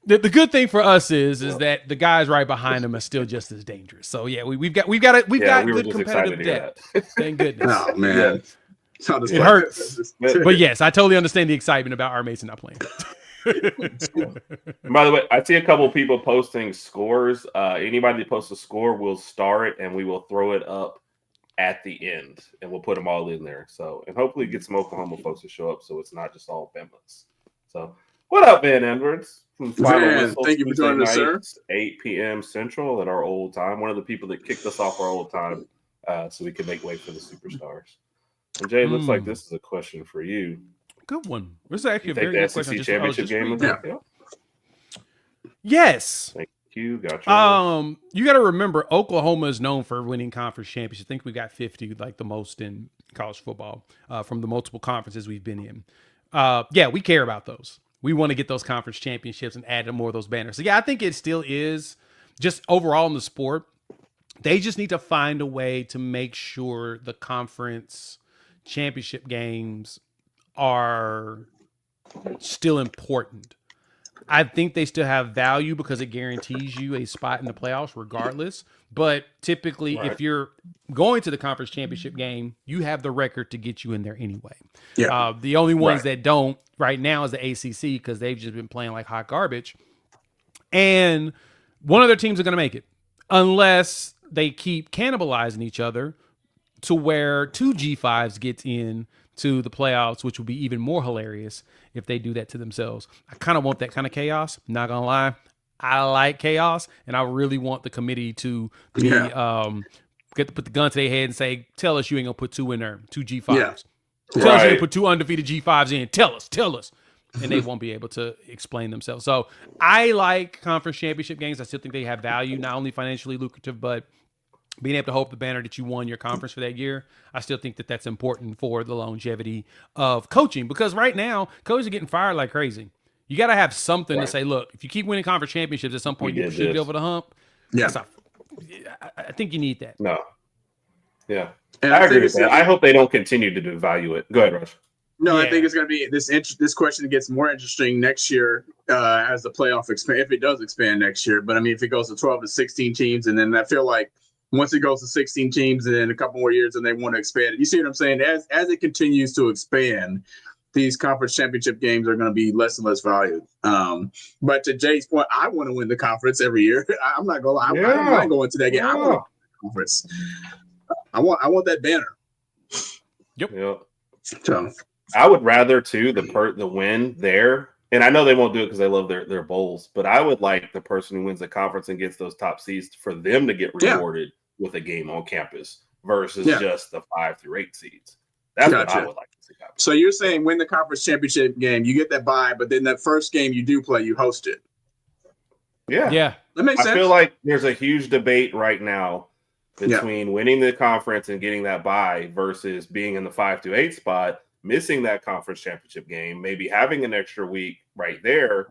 The good thing for us is that the guys right behind him are still just as dangerous. So yeah, we've got good competitive depth. Thank goodness. Oh man, it hurts. But yes, I totally understand the excitement about our Mason not playing. By the way, I see a couple of people posting scores. Anybody that posts a score, we'll star it and we will throw it up at the end, and we'll put them all in there. So, and hopefully get some Oklahoma folks to show up, so it's not just all Bama's. So, what up, Van Edwards? Man, thank you for joining us, sir. 8 p.m. Central at our old time. One of the people that kicked us off our old time, so we can make way for the superstars. And Jay, looks like this is a question for you. Good one. This is actually a very good question. Championship game. Yes. Thank you. Gotcha. You got to remember, Oklahoma is known for winning conference championships. I think we got 50, like the most in college football, from the multiple conferences we've been in. Yeah, we care about those. We want to get those conference championships and add more of those banners. So yeah, I think it still is just overall in the sport. They just need to find a way to make sure the conference championship games are still important. I think they still have value because it guarantees you a spot in the playoffs regardless. But typically, if you're going to the conference championship game, you have the record to get you in there anyway. Yeah. The only ones that don't right now is the ACC because they've just been playing like hot garbage. And one of their teams are going to make it unless they keep cannibalizing each other to where 2 G5s gets in to the playoffs, which will be even more hilarious if they do that to themselves. I kind of want that kind of chaos. Not going to lie. I like chaos, and I really want the committee to be, get to put the gun to their head and say, tell us you ain't going to put 2 in there, 2 G5s. Tell us you're going to put 2 undefeated G5s in. Tell us. And they won't be able to explain themselves. So I like conference championship games. I still think they have value, not only financially lucrative, but being able to hold the banner that you won your conference for that year. I still think that that's important for the longevity of coaching because right now, coaches are getting fired like crazy. You got to have something to say, look, if you keep winning conference championships, at some point you should be over the hump. Yeah. I think you need that. No. Yeah. And I agree with that. I hope they don't continue to devalue it. Go ahead, Rush. No, I think it's going to be this question gets more interesting next year as the playoff expand, if it does expand next year. But I mean, if it goes to 12 to 16 teams, and then I feel like once it goes to 16 teams and then a couple more years and they want to expand it, you see what I'm saying? As it continues to expand, these conference championship games are going to be less and less valued. But to Jay's point, I want to win the conference every year. I'm not going to lie. I'm not going to that game. I want the conference. I want that banner. Yep. So I would rather the win there. And I know they won't do it because they love their bowls, but I would like the person who wins the conference and gets those top seeds for them to get rewarded with a game on campus versus just the 5 through 8 seeds. That's what I would like to see happen. So you're saying win the conference championship game, you get that bye, but then that first game you do play, you host it. Yeah. That makes sense. I feel like there's a huge debate right now between winning the conference and getting that bye versus being in the 5 through 8 spot, missing that conference championship game, maybe having an extra week right there,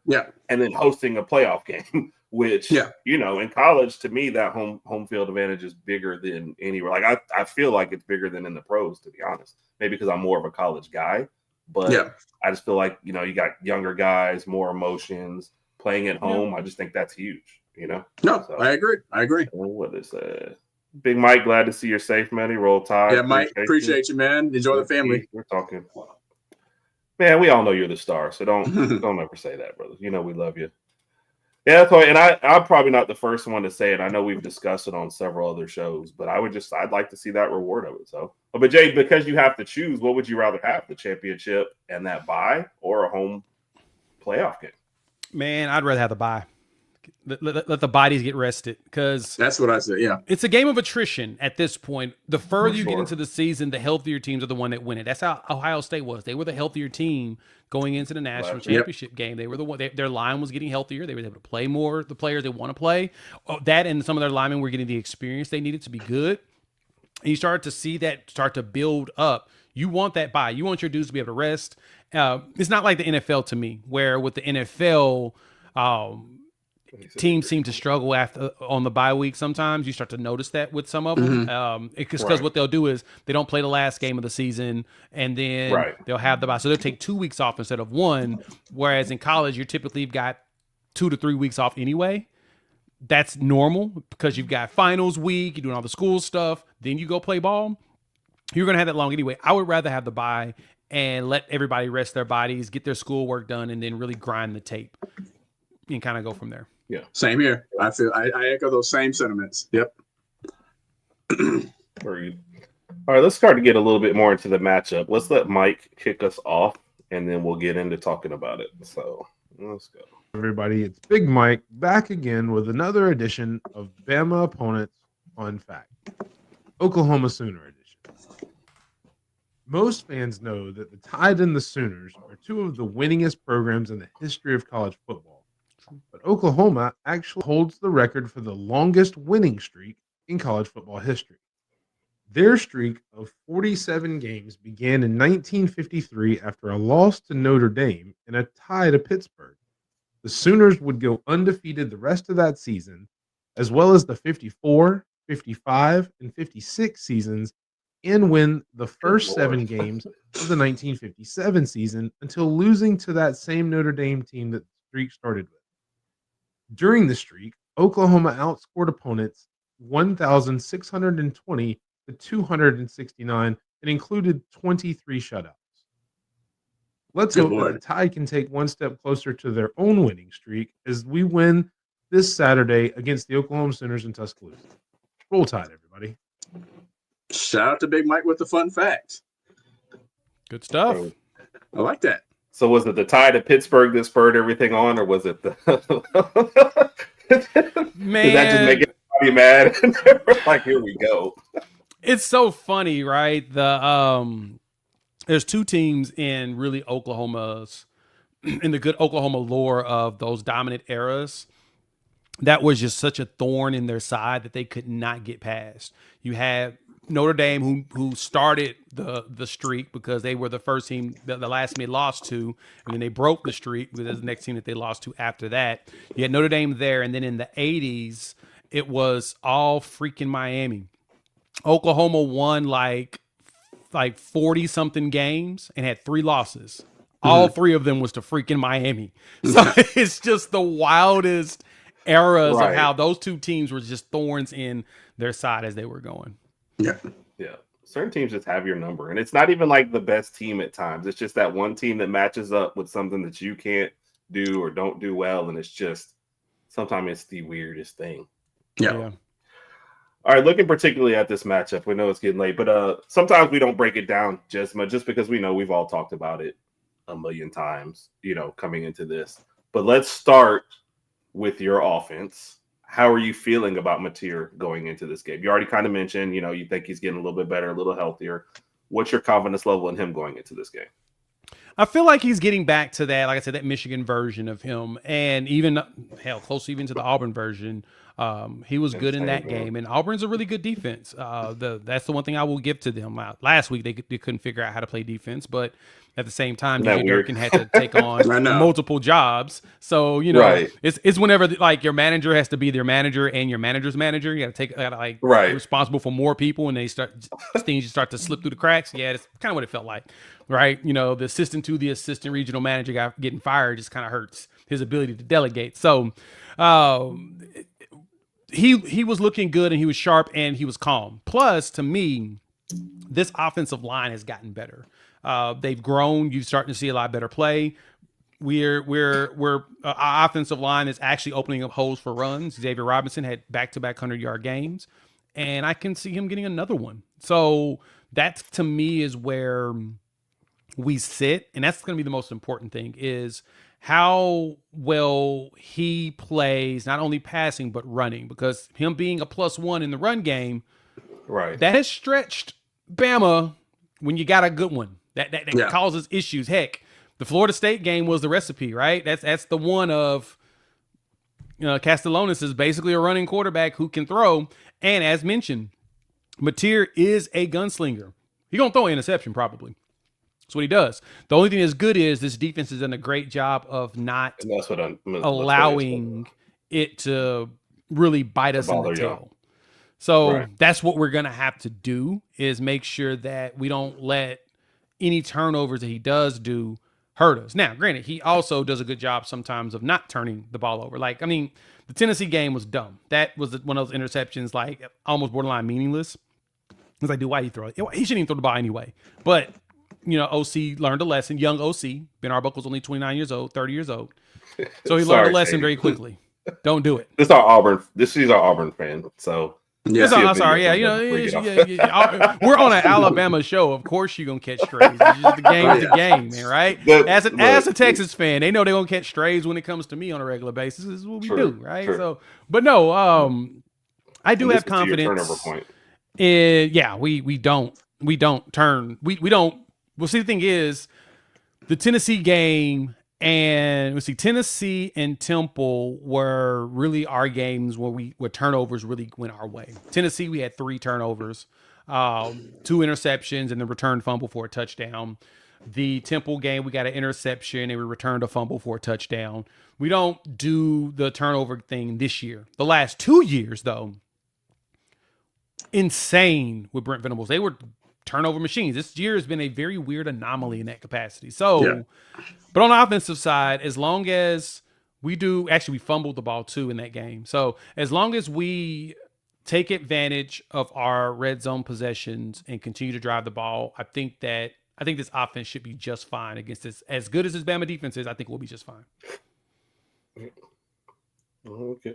and then hosting a playoff game, which, in college, to me, that home field advantage is bigger than anywhere. Like, I feel like it's bigger than in the pros, to be honest. Maybe because I'm more of a college guy, but I just feel like, you got younger guys, more emotions, playing at home. I just think that's huge, No, so, I agree. What is that? Big Mike, glad to see you're safe, man. Roll Tide. Yeah, Mike, appreciate you, man. Enjoy the family. We're talking. Man, we all know you're the star, so don't ever say that, brother. We love you. Yeah, that's why. And I'm probably not the first one to say it. I know we've discussed it on several other shows, but I'd like to see that reward of it. So, but Jay, because you have to choose, what would you rather have, the championship and that bye, or a home playoff game? Man, I'd rather have the bye. Let the bodies get rested because that's what I said. Yeah, it's a game of attrition at this point. The further you get into the season, the healthier teams are the one that win it. That's how Ohio State was. They were the healthier team going into the national championship game. They were the one. Their line was getting healthier. They were able to play more. The players they want to play. That and some of their linemen were getting the experience they needed to be good. and you start to see that start to build up. You want that bye. You want your dudes to be able to rest. It's not like the NFL to me, where with the NFL, teams seem to struggle on the bye week. Sometimes you start to notice that with some of them, because what they'll do is they don't play the last game of the season, and then they'll have the bye. So they'll take 2 weeks off instead of one. Whereas in college, you're typically got 2 to 3 weeks off anyway. That's normal because you've got finals week, you're doing all the school stuff, then you go play ball. You're going to have that long anyway. I would rather have the bye and let everybody rest their bodies, get their schoolwork done, and then really grind the tape and kind of go from there. Yeah, same here. I echo those same sentiments. Yep. Very good. All right, let's start to get a little bit more into the matchup. Let's let Mike kick us off, and then we'll get into talking about it. So let's go. Everybody, it's Big Mike back again with another edition of Bama Opponents Fun Fact, Oklahoma Sooner edition. Most fans know that the Tide and the Sooners are two of the winningest programs in the history of college football. But Oklahoma actually holds the record for the longest winning streak in college football history. Their streak of 47 games began in 1953 after a loss to Notre Dame and a tie to Pittsburgh. The Sooners would go undefeated the rest of that season, as well as the 54, 55, and 56 seasons, and win the first 7 games of the 1957 season until losing to that same Notre Dame team that the streak started with. During the streak, Oklahoma outscored opponents 1,620 to 269 and included 23 shutouts. Let's hope that the Tide can take one step closer to their own winning streak as we win this Saturday against the Oklahoma Sooners in Tuscaloosa. Roll Tide, everybody. Shout out to Big Mike with the fun facts. Good stuff. I like that. So was it the tie to Pittsburgh that spurred everything on, or was it the Man, did that just make everybody mad? Like, here we go. It's so funny, right? There's 2 teams in really Oklahoma's, in the good Oklahoma lore of those dominant eras, that was just such a thorn in their side that they could not get past. You had Notre Dame, who started the streak because they were the first team, the last team they lost to, and then they broke the streak because there's the next team that they lost to after that. You had Notre Dame there, and then in the 80s, it was all freaking Miami. Oklahoma won like 40-something games and had 3 losses. All 3 of them was to freaking Miami. So it's just the wildest eras of how those 2 teams were just thorns in their side as they were going. Yeah. Yeah. Certain teams just have your number. And it's not even like the best team at times. It's just that one team that matches up with something that you can't do or don't do well. And it's just, sometimes it's the weirdest thing. Yeah. All right, looking particularly at this matchup, we know it's getting late, but sometimes we don't break it down just much, just because we know we've all talked about it a million times, coming into this. But let's start with your offense. How are you feeling about Mateer going into this game? You already kind of mentioned, you think he's getting a little bit better, a little healthier. What's your confidence level in him going into this game? I feel like he's getting back to that, like I said, that Michigan version of him, and even close even to the Auburn version. He was good in that game, and Auburn's a really good defense. That's the one thing I will give to them. Last week they couldn't figure out how to play defense, but at the same time, DJ Durkin had to take on multiple jobs. So it's whenever your manager has to be their manager and your manager's manager. You got to take responsible for more people, and things start to slip through the cracks. Yeah, it's kind of what it felt like, right? The assistant to the assistant regional manager guy getting fired just kind of hurts his ability to delegate. So. He was looking good and he was sharp and he was calm. Plus, to me, this offensive line has gotten better. They've grown. You're starting to see a lot better play. Our offensive line is actually opening up holes for runs. Xavier Robinson had back-to-back 100-yard games, and I can see him getting another one. So that, to me, is where we sit, and that's going to be the most important thing is how well he plays, not only passing, but running, because him being a +1 in the run game, that has stretched Bama when you got a good one. That causes issues. Heck, the Florida State game was the recipe, right? That's the one of Castellanos is basically a running quarterback who can throw. And as mentioned, Mateer is a gunslinger. He's going to throw an interception probably. That's what he does. The only thing that's good is this defense has done a great job of not allowing it to really bite us in the tail. So that's what we're going to have to do is make sure that we don't let any turnovers that he does do hurt us. Now, granted, he also does a good job sometimes of not turning the ball over. Like, I mean, the Tennessee game was dumb. That was one of those interceptions, like almost borderline meaningless. It's like, dude, why you throw it? He shouldn't even throw the ball anyway. But, you know, OC learned a lesson. Young OC. Ben Arbuckle's only 29 years old, 30 years old. So he learned a lesson very quickly. Don't do it. This is our Auburn fan. So yeah, I'm sorry. Yeah, you know, we're on an Alabama show. Of course, you're gonna catch strays. It's just the game, man. Right? As a Texas fan, they know they're gonna catch strays when it comes to me on a regular basis. This is what we do, right? True. So, but no, I do have confidence. Turnover point. We don't turn. We don't. Well, see, the thing is, the Tennessee game. And Tennessee and Temple were really our games where turnovers really went our way. Tennessee, we had 3 turnovers, 2 interceptions, and the return fumble for a touchdown. The Temple game, we got an interception and we returned a fumble for a touchdown. We don't do the turnover thing this year. The last 2 years, though, insane with Brent Venables. They were turnover machines. This year has been a very weird anomaly in that capacity. So, but on the offensive side, as long as we fumbled the ball too in that game. So as long as we take advantage of our red zone possessions and continue to drive the ball, I think this offense should be just fine against this. As good as this Bama defense is, I think we'll be just fine. Okay.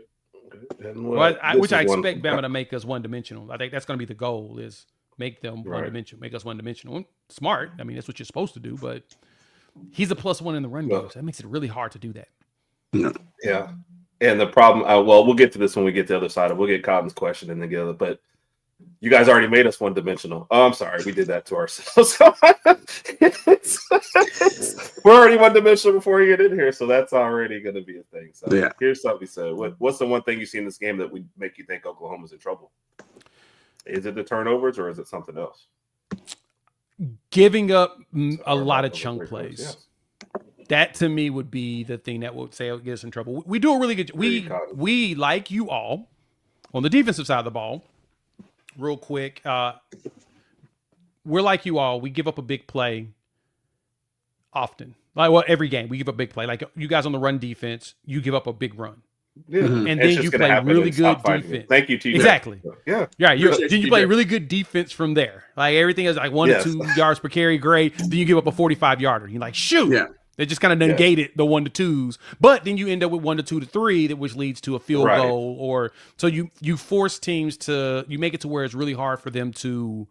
Which I expect Bama to make us one-dimensional. I think that's going to be the goal is make them one-dimensional, make us one-dimensional. Smart. I mean, that's what you're supposed to do, but he's a +1 in the run game, so that makes it really hard to do that. Yeah. And the problem, we'll get to this when we get to the other side. We'll get Cotton's question and then get other, but you guys already made us one-dimensional. Oh, I'm sorry. We did that to ourselves. We're already one-dimensional before you get in here, so that's already going to be a thing. So here's something he said. What's the one thing you see in this game that would make you think Oklahoma's in trouble? Is it the turnovers or is it something else? Giving up a lot of chunk plays. Yeah. That to me would be the thing that would say get us in trouble. We do a really good. We like you all on the defensive side of the ball. Real quick, we're like you all. We give up a big play often. Every game we give up a big play. Like you guys on the run defense, you give up a big run. Yeah. And then you play really good defense. Thank you, TJ. Exactly. Yeah. Then you play really good defense from there. Like everything is like 1 to 2 yards per carry, great. Then you give up a 45-yarder. You're like, shoot. Yeah. They just kind of negated the 1 to 2s. But then you end up with 1 to 2 to 3, which leads to a field goal. Or so you force teams you make it to where it's really hard for them to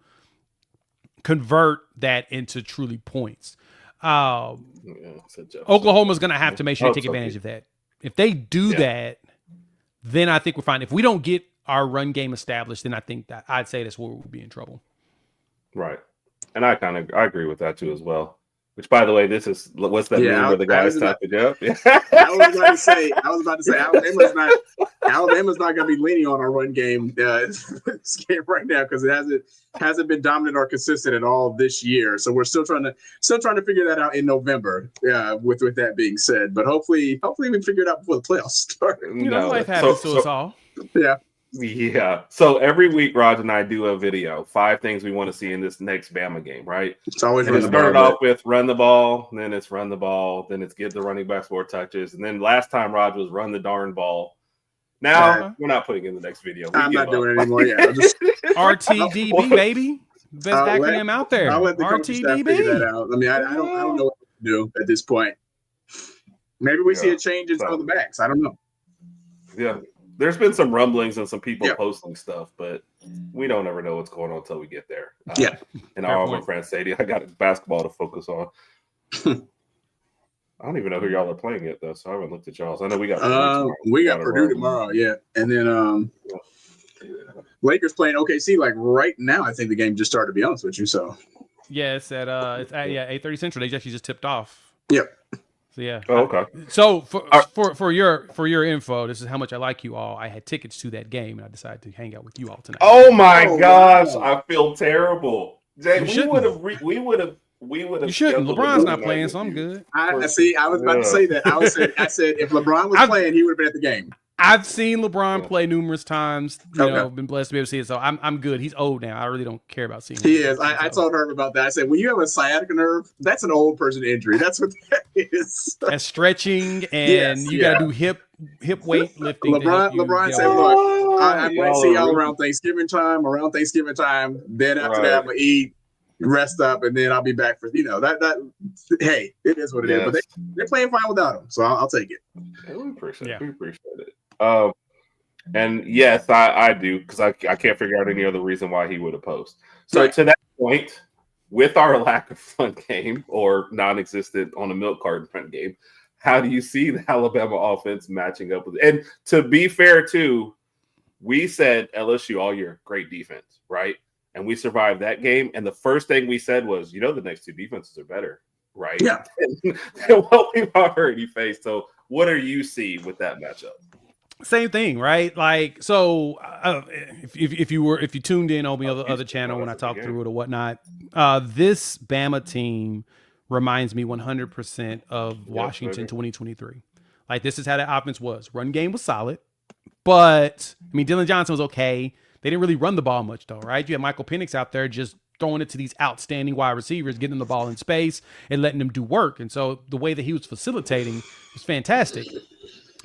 convert that into truly points. Oklahoma's going to have to make sure they take advantage of that. If they do that, then I think we're fine. If we don't get our run game established, then I think that I'd say that's where we'll be in trouble. Right. And I agree with that too as well. Which, by the way, this is what's that meme where the guys tap it up? I was about to say Alabama's not going to be leaning on our run game this game right now because it hasn't been dominant or consistent at all this year. So we're still trying to figure that out in November. With that being said, but hopefully we figure it out before the playoffs start. Life happens to us all. Yeah. Yeah. So every week, Rodg and I do a video, 5 things we want to see in this next Bama game, right? It's always started off with run the ball, then it's run the ball, then it's get the running backs 4 touches, and then last time Rodg was run the darn ball. Now we're not putting in the next video. I'm not doing it anymore. Yeah, RTDB, baby, best acronym out there. I'll let the RTDB figure that out. I mean, I don't know what to do at this point. Maybe we see a change in some of the backs. I don't know. Yeah. There's been some rumblings and some people posting stuff, but we don't ever know what's going on until we get there. In our Auburn France Stadium, I got basketball to focus on. I don't even know who y'all are playing yet, though, so I haven't looked at y'all's. I know we got Purdue tomorrow, and then Lakers playing OKC like right now. I think the game just started. To be honest with you, so it's at 8:30 Central. They actually just tipped off. Yep. So yeah. Oh, okay. So for your info, this is how much I like you all. I had tickets to that game, and I decided to hang out with you all tonight. Oh my gosh, wow. I feel terrible. Jay, we would have. You shouldn't. LeBron's not playing, so I'm good. I see. I was about to say that. I said if LeBron was playing, he would have been at the game. I've seen LeBron play numerous times. You know, been blessed to be able to see it. So I'm good. He's old now. I really don't care about seeing him. He is. I told Herb about that. I said, when you have a sciatica nerve, that's an old person injury. That's what that is. And stretching, and you got to do hip weight lifting. LeBron said, "Look, I might see y'all around Thanksgiving time. Then after that, I'm gonna eat, rest up, and then I'll be back for that. Hey, it is what it is. But they're playing fine without him, so I'll take it. We appreciate it. And yes, I do, because I can't figure out any other reason why he would oppose. So to that point, with our lack of fun game or non-existent on a milk carton front game, how do you see the Alabama offense matching up with it? And to be fair too, we said LSU all year, great defense, right? And we survived that game. And the first thing we said was, the next two defenses are better, right? Yeah. And what we've already faced. So what do you see with that matchup? Same thing, right? Like, so if you tuned in on the other channel when I talked through it or whatnot, this Bama team reminds me 100% of Washington 2023. Like, this is how the offense was. Run game was solid, but Dylan Johnson was okay. They didn't really run the ball much though, right? You had Michael Penix out there just throwing it to these outstanding wide receivers, getting the ball in space and letting them do work. And so the way that he was facilitating was fantastic.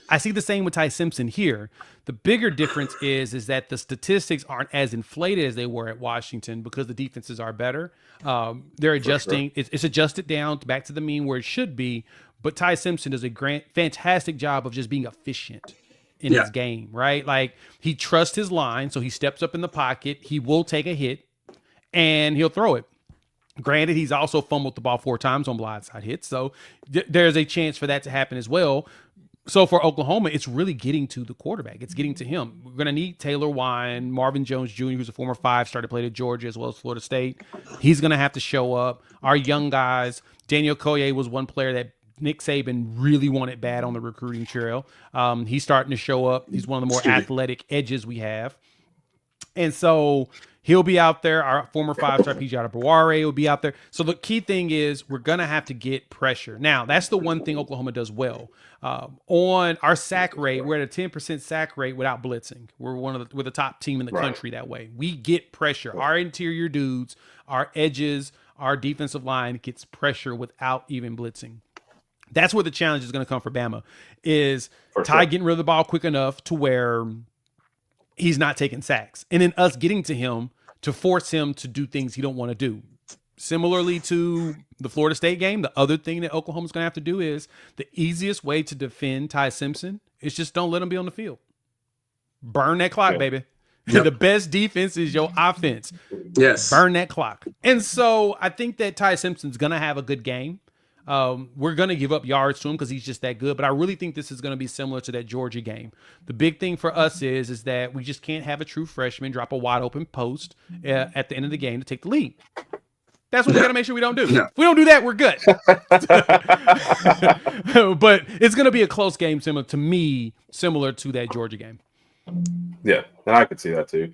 I see the same with Ty Simpson here. The bigger difference is that the statistics aren't as inflated as they were at Washington because the defenses are better. They're adjusting. Sure. It's adjusted down back to the mean where it should be. But Ty Simpson does a fantastic job of just being efficient in his game, right? Like, he trusts his line, so he steps up in the pocket. He will take a hit, and he'll throw it. Granted, he's also fumbled the ball 4 times on blindside hits, so there's a chance for that to happen as well. So for Oklahoma, it's really getting to the quarterback. It's getting to him. We're going to need Taylor Wine, Marvin Jones Jr., who's a former 5, started playing at Georgia as well as Florida State. He's going to have to show up. Our young guys, Daniel Koye was one player that Nick Saban really wanted bad on the recruiting trail. He's starting to show up. He's one of the more athletic edges we have. And so he'll be out there. Our former 5-star PJ DeBoer will be out there. So the key thing is we're going to have to get pressure. Now, that's the one thing Oklahoma does well. On our sack rate, we're at a 10% sack rate without blitzing. We're the top team in the country that way. We get pressure. Our interior dudes, our edges, our defensive line gets pressure without even blitzing. That's where the challenge is going to come for Bama, is Ty getting rid of the ball quick enough to where he's not taking sacks. And then us getting to him to force him to do things he don't want to do. Similarly to the Florida State game, the other thing that Oklahoma's going to have to do is the easiest way to defend Ty Simpson is just don't let him be on the field. Burn that clock, baby. Yep. The best defense is your offense. Yes. Burn that clock. And so I think that Ty Simpson's going to have a good game. We're going to give up yards to him because he's just that good. But I really think this is going to be similar to that Georgia game. The big thing for us is that we just can't have a true freshman drop a wide open post at the end of the game to take the lead. That's what we got to make sure we don't do. No. If we don't do that, we're good. But it's going to be a close game similar to that Georgia game. Yeah, and I could see that too.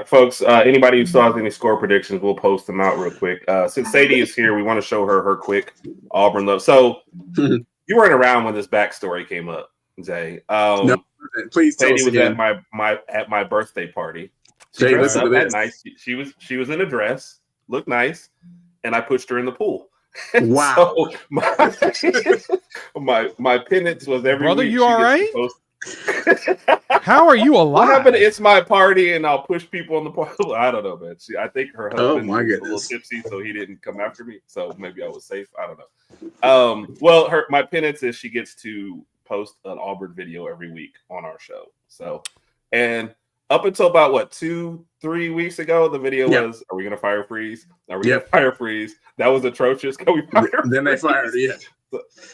Folks, anybody who saw any score predictions, we'll post them out real quick. Since Sadie is here, we want to show her quick Auburn love. So you weren't around when this backstory came up, Jay. No, please tell Sadie us was again. at my birthday party. Jay, Dressed listen up to that this. nice. She was in a dress, looked nice, and I pushed her in the pool. Wow. So my penance was every Brother, week you she all gets right? to post. How are you alive? What happened? It's my party, and I'll push people on the pool. I don't know, man. I think her husband was a little tipsy, so he didn't come after me. So maybe I was safe. I don't know. Well, my penance is she gets to post an Auburn video every week on our show. So, and up until about 2-3 weeks ago, the video was, "Are we gonna fire freeze? Are we gonna fire freeze?" That was atrocious. Can we fire? Then they fired. Yeah.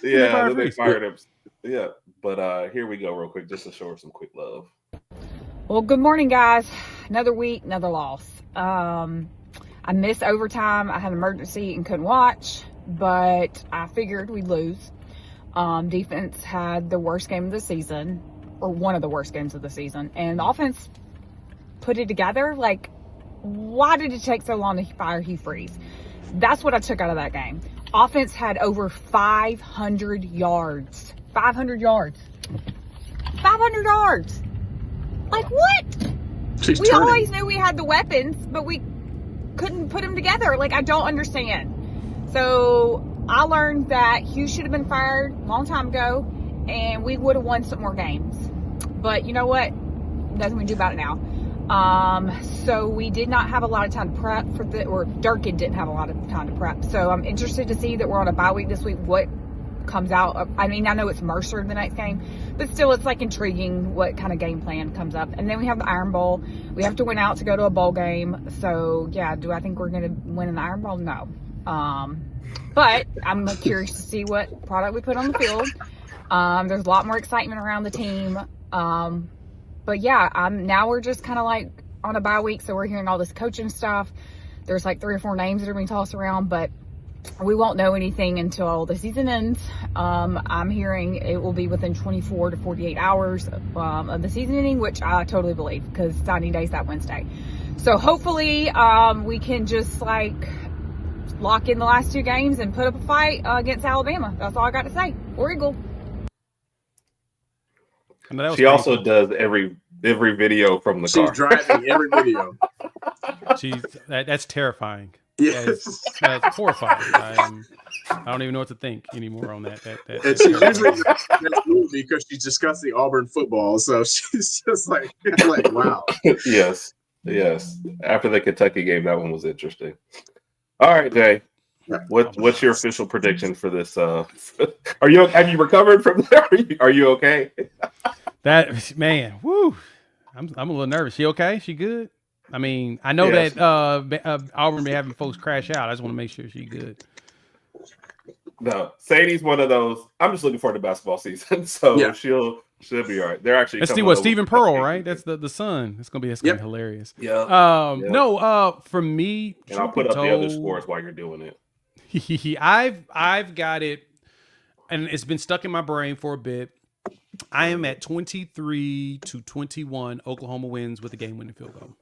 Then they fired him. Yeah. But here we go real quick just to show her some quick love. Well, good morning, guys. Another week, another loss. I missed overtime. I had an emergency and couldn't watch, but I figured we'd lose. Defense had the worst game of the season, or one of the worst games of the season, and the offense put it together. Like, why did it take so long to fire Hugh Freeze? That's what I took out of that game. Offense had over 500 yards. 500 yards. 500 yards. Like, what? We always knew we had the weapons, but we couldn't put them together. Like, I don't understand. So I learned that Hugh should have been fired a long time ago, and we would have won some more games. But you know what? Nothing we can do about it now. So we did not have a lot of time to prep or Durkin didn't have a lot of time to prep. So I'm interested to see that we're on a bye week this week. What comes out? I mean, I know it's Mercer the next game, but still, it's like intriguing what kind of game plan comes up. And then we have the Iron Bowl. We have to win out to go to a bowl game. So yeah, do I think we're going to win in the Iron Bowl? No. But I'm curious to see what product we put on the field. There's a lot more excitement around the team. But yeah, now we're just kind of like on a bye week, so we're hearing all this coaching stuff. There's like 3 or 4 names that are being tossed around, but we won't know anything until the season ends. I'm hearing it will be within 24 to 48 hours of the season ending, which I totally believe because signing day is that Wednesday. So hopefully we can just like lock in the last 2 games and put up a fight against Alabama. That's all I got to say. War Eagle. She also does every video from the car. She's driving every video. That's terrifying. Yes. That's horrifying. I don't even know what to think anymore on that. And she usually that's movie because she's discussing Auburn football, so she's just like wow. Yes. After the Kentucky game, that one was interesting. All right, Jay. What's your official prediction for this? Have you recovered from there? Are you okay? That man, whoo! I'm a little nervous. She okay? She good? I mean, I know that Auburn be having folks crash out. I just want to make sure she's good. No, Sadie's one of those. I'm just looking forward to basketball season, so she'll be all right. They're actually Stephen Pearl, right? That's the son. It's gonna be hilarious. Yeah. No, for me, and I'll put up the other scores while you're doing it. I've got it, and it's been stuck in my brain for a bit. I am at 23-21. Oklahoma wins with a game-winning field goal.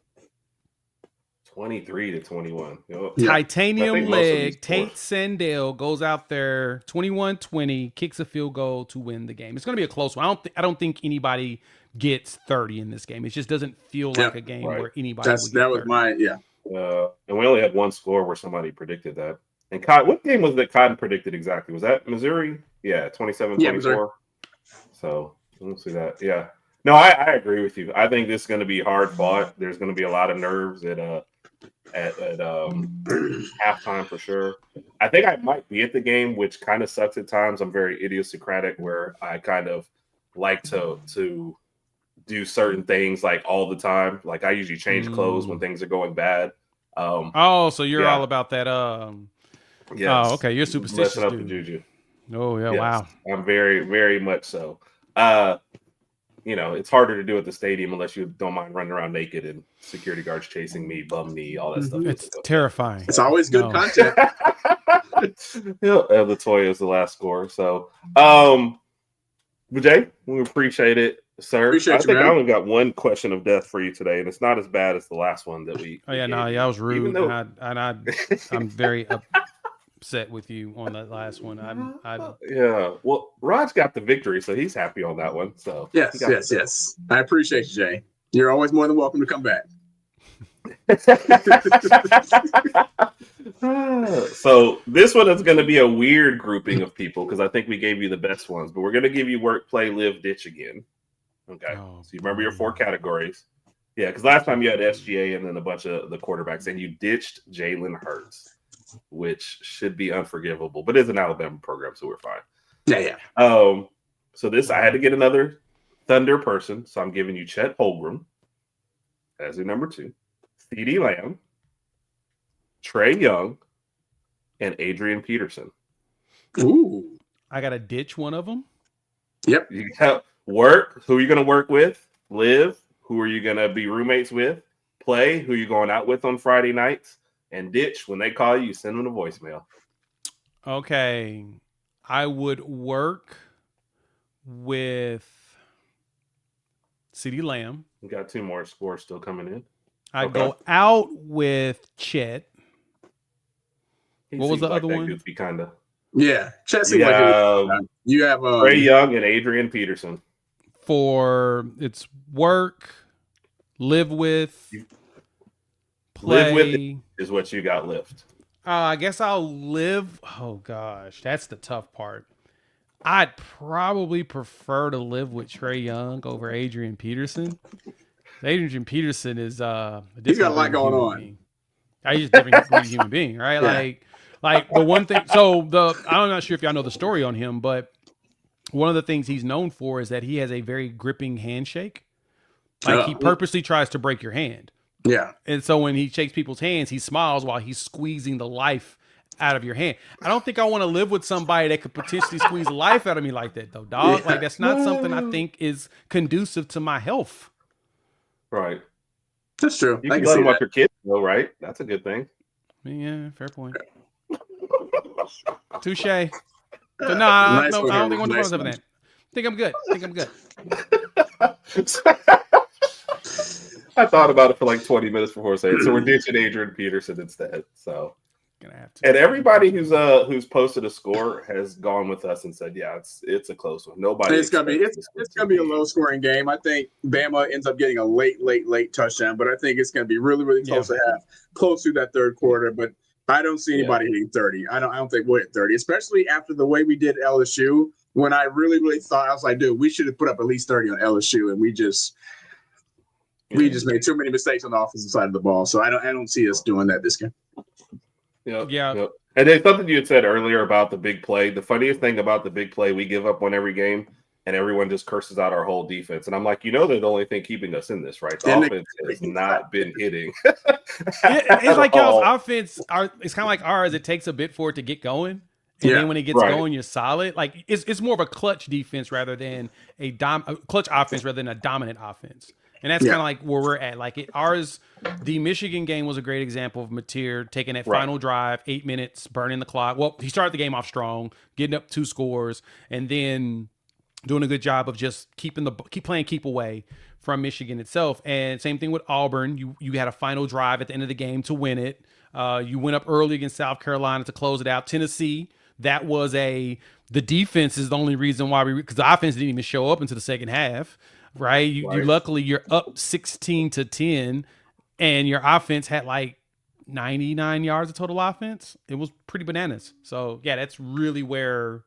23-21. Titanium leg. Tate Sandell goes out there 21-20, kicks a field goal to win the game. It's going to be a close one. I don't think anybody gets 30 in this game. It just doesn't feel like a game where anybody. That was 30. And we only had one score where somebody predicted that. And what game was that Cotton predicted exactly? Was that Missouri? Yeah, 27-24. So we'll see that. Yeah. No, I agree with you. I think this is going to be hard fought. There's going to be a lot of nerves at halftime for sure. I think I might be at the game, which kind of sucks at times. I'm very idiosyncratic where I kind of like to do certain things like all the time. Like I usually change clothes when things are going bad. So you're all about that. Yes. Oh, okay. You're superstitious. Messing up the juju. Oh yeah, yes. Wow. I'm very, very much so. It's harder to do at the stadium unless you don't mind running around naked and security guards chasing me, bum me, all that stuff. It's terrifying. It's always good content. Latoya is the last score. So, Jay, we appreciate it, sir. I think I only got one question of death for you today, and it's not as bad as the last one that we. Oh yeah, I was rude, I'm very upset with you on that last one. Well, Rodg got the victory, so he's happy on that one. So yes. I appreciate you, Jay. You're always more than welcome to come back. So this one is going to be a weird grouping of people because I think we gave you the best ones, but we're going to give you work, play, live, ditch again. Okay. So you remember your 4 categories. Yeah, because last time you had SGA and then a bunch of the quarterbacks, and you ditched Jalen Hurts, which should be unforgivable, but it's an Alabama program, so we're fine. Yeah. So I had to get another Thunder person, so I'm giving you Chet Holmgren as your number 2, CeeDee Lamb, Trey Young, and Adrian Peterson. Ooh. I got to ditch one of them? Yep. You got work. Who are you going to work with? Live. Who are you going to be roommates with? Play. Who are you going out with on Friday nights? And ditch. When they call you, send them a voicemail. Okay. I would work with CeeDee Lamb. We got 2 more scores still coming in. I'd go out with Chet. He What was the seems like other that one? Goofy kind of. Yeah, Chelsea. You have You have Trey Young and Adrian Peterson. For its work, live with, play. Live with is what you got left. I guess I'll live. Oh gosh, that's the tough part. I'd probably prefer to live with Trey Young over Adrian Peterson. Adrian Peterson is he's got a lot going on. Being. He's just a different human being, right? Yeah. Like the one thing. So I'm not sure if y'all know the story on him, but one of the things he's known for is that he has a very gripping handshake. Like he purposely tries to break your hand. Yeah. And so when he shakes people's hands, he smiles while he's squeezing the life out of your hand. I don't think I want to live with somebody that could potentially squeeze the life out of me like that, though, dog. Yeah. Like that's not something I think is conducive to my health. Right. That's true. You I can can let see him watch that. your kids, though, right? That's a good thing. Yeah, fair point. Touche. So no, I don't think I want to Nice over one. that. Think I'm good. I thought about it for like 20 minutes before saying it. So we're ditching Adrian Peterson instead. So Gonna have to. and everybody who's posted a score has gone with us and said, yeah, it's a close one. Nobody. It's gonna be a low scoring game. I think Bama ends up getting a late touchdown, but I think it's gonna be really close to half, close to that third quarter. But I don't see anybody hitting 30. I don't think we'll hit 30, especially after the way we did LSU. When I really thought, I was like, dude, we should have put up at least 30 on LSU, and we just made too many mistakes on the offensive side of the ball. So I don't see us doing that this game. Yep. And then something you had said earlier about the big play. The funniest thing about the big play, we give up on every game, and everyone just curses out our whole defense. And I'm like, they're the only thing keeping us in this, right? The offense has not been hitting. It's like y'all's offense. It's kind of like ours. It takes a bit for it to get going. And then when it gets going, you're solid. Like it's more of a clutch defense rather than a clutch offense rather than a dominant offense. And that's kind of like where we're at. Like ours, the Michigan game was a great example of Mateer taking that final drive, 8 minutes, burning the clock. Well, he started the game off strong, getting up 2 scores, and then doing a good job of just keep playing keep away from Michigan itself. And same thing with Auburn. You had a final drive at the end of the game to win it. You went up early against South Carolina to close it out. Tennessee, that was the defense is the only reason why because the offense didn't even show up into the second half. Right. You luckily you're up 16-10 and your offense had like 99 yards of total offense. It was pretty bananas. So yeah, that's really where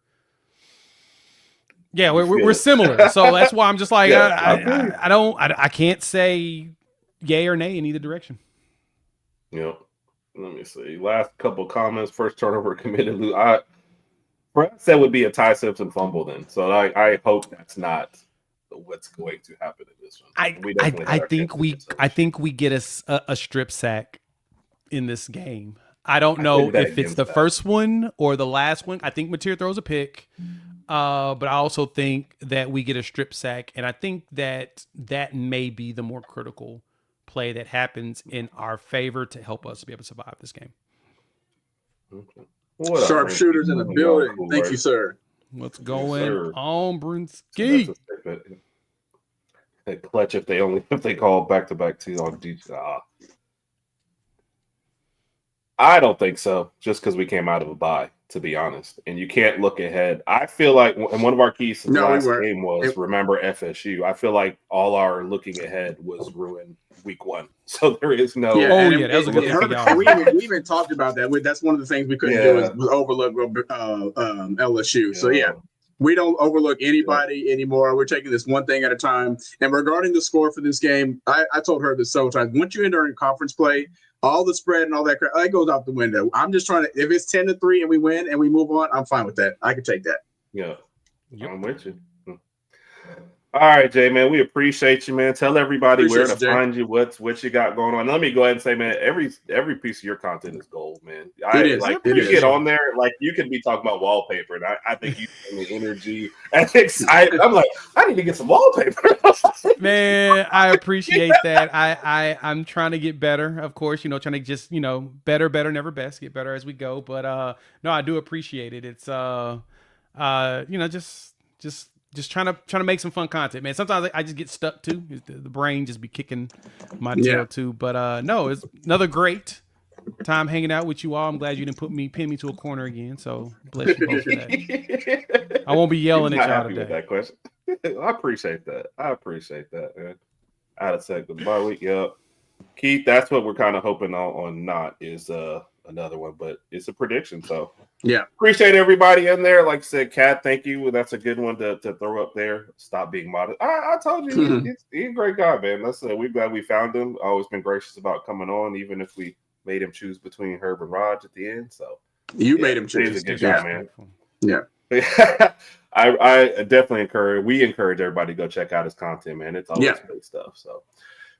we're similar. So that's why I'm just like I can't say yay or nay in either direction. Let me see. Last couple comments. First turnover committed. Perhaps that would be a Ty Simpson fumble then. So I hope that's not what's going to happen in this one. I think we get a strip sack in this game. I don't know if it's the first one or the last one. I think Mateer throws a pick, but I also think that we get a strip sack, and I think that may be the more critical play that happens in our favor to help us be able to survive this game. Okay. Sharpshooters in the building. Thank you, sir. What's going on, Brinsky? They clutch if they call back-to-back 2 on DJ. I don't think so, just because we came out of a bye, to be honest. And you can't look ahead. I feel like, and one of our keys to the last game was remember FSU. I feel like all our looking ahead was ruined week 1. So there is no. That was a good thing. We even talked about that. That's one of the things we couldn't do is overlook LSU. So we don't overlook anybody anymore. We're taking this one thing at a time. And regarding the score for this game, I told her this several times. Once you enter in conference play, all the spread and all that crap, that goes out the window. I'm just trying to. If it's 10-3 and we win and we move on, I'm fine with that. I can take that. Yeah, I'm with you. All right, Jay, man, we appreciate you, man. Tell everybody where to find you, what you got going on. Let me go ahead and say, man, every piece of your content is gold, man. You get on there, like you can be talking about wallpaper, and I think you bring the energy and excitement. I'm like, I need to get some wallpaper. Man, I appreciate that. I'm trying to get better, of course. Trying to just better, never best, get better as we go. But no, I do appreciate it. It's Just trying to make some fun content, man. Sometimes I just get stuck too. The brain just be kicking my tail too. But no, it's another great time hanging out with you all. I'm glad you didn't pin me to a corner again. So bless you both for that. I won't be yelling at y'all today. With that question. I appreciate that, man. Out of sight, the bye week. Yep. Keith, that's what we're kind of hoping on. Not is another one, but it's a prediction. So yeah, appreciate everybody in there. Like I said, Kat, thank you. That's a good one to throw up there. Stop being modest. I told you he's a great guy, man. We're glad we found him. Always been gracious about coming on, even if we made him choose between HerbnRodg at the end. So you made him choose. He's a good guy, man. Yeah. I definitely encourage everybody to go check out his content, man. It's always great stuff. So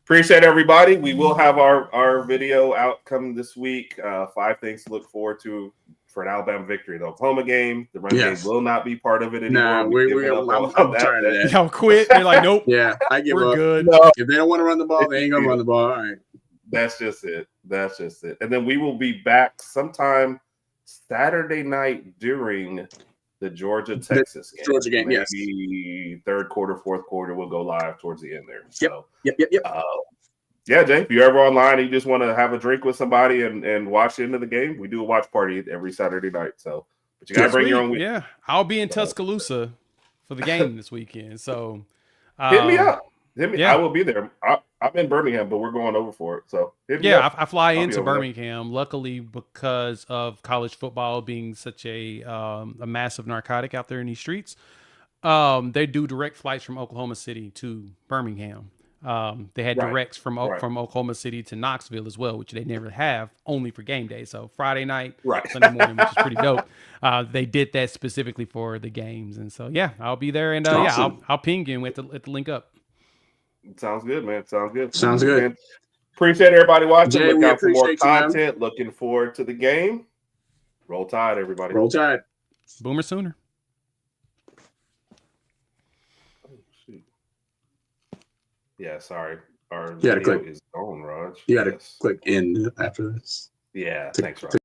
appreciate everybody. We will have our video out coming this week. 5 things to look forward to for an Alabama victory. The Oklahoma game, the run game will not be part of it anymore. Nah, I'm tired of that. Y'all quit. They're like, nope. Yeah, I give We're up. good. No. If they don't want to run the ball, they ain't gonna run the ball. All right. That's just it. And then we will be back sometime Saturday night during the Georgia-Texas game. Georgia game, yes. Maybe third quarter, fourth quarter, we'll go live towards the end there. So, Yep. Yeah, Jay, if you're ever online and you just want to have a drink with somebody and watch the end of the game, we do a watch party every Saturday night. So, but you got to bring your own. Yeah, I'll be in Tuscaloosa for the game this weekend. So, hit me up. I will be there. I'm in Birmingham, but we're going over for it. So I fly into Birmingham. There. Luckily, because of college football being such a massive narcotic out there in these streets, they do direct flights from Oklahoma City to Birmingham. They had directs from Oklahoma City to Knoxville as well, which they never have, only for game day. So Friday night, Sunday morning, which is pretty dope. They did that specifically for the games, and so I'll be there, and awesome. I'll ping you at the link up. Sounds good, man. Sounds good. Man. Appreciate everybody watching. Jay, Look out for more content. Man. Looking forward to the game. Roll Tide, everybody. Roll Tide. Boomer Sooner. Oh, shoot. Yeah, sorry. Our video is on, Rodg. You got to click end after this. Yeah, thanks, Rodg.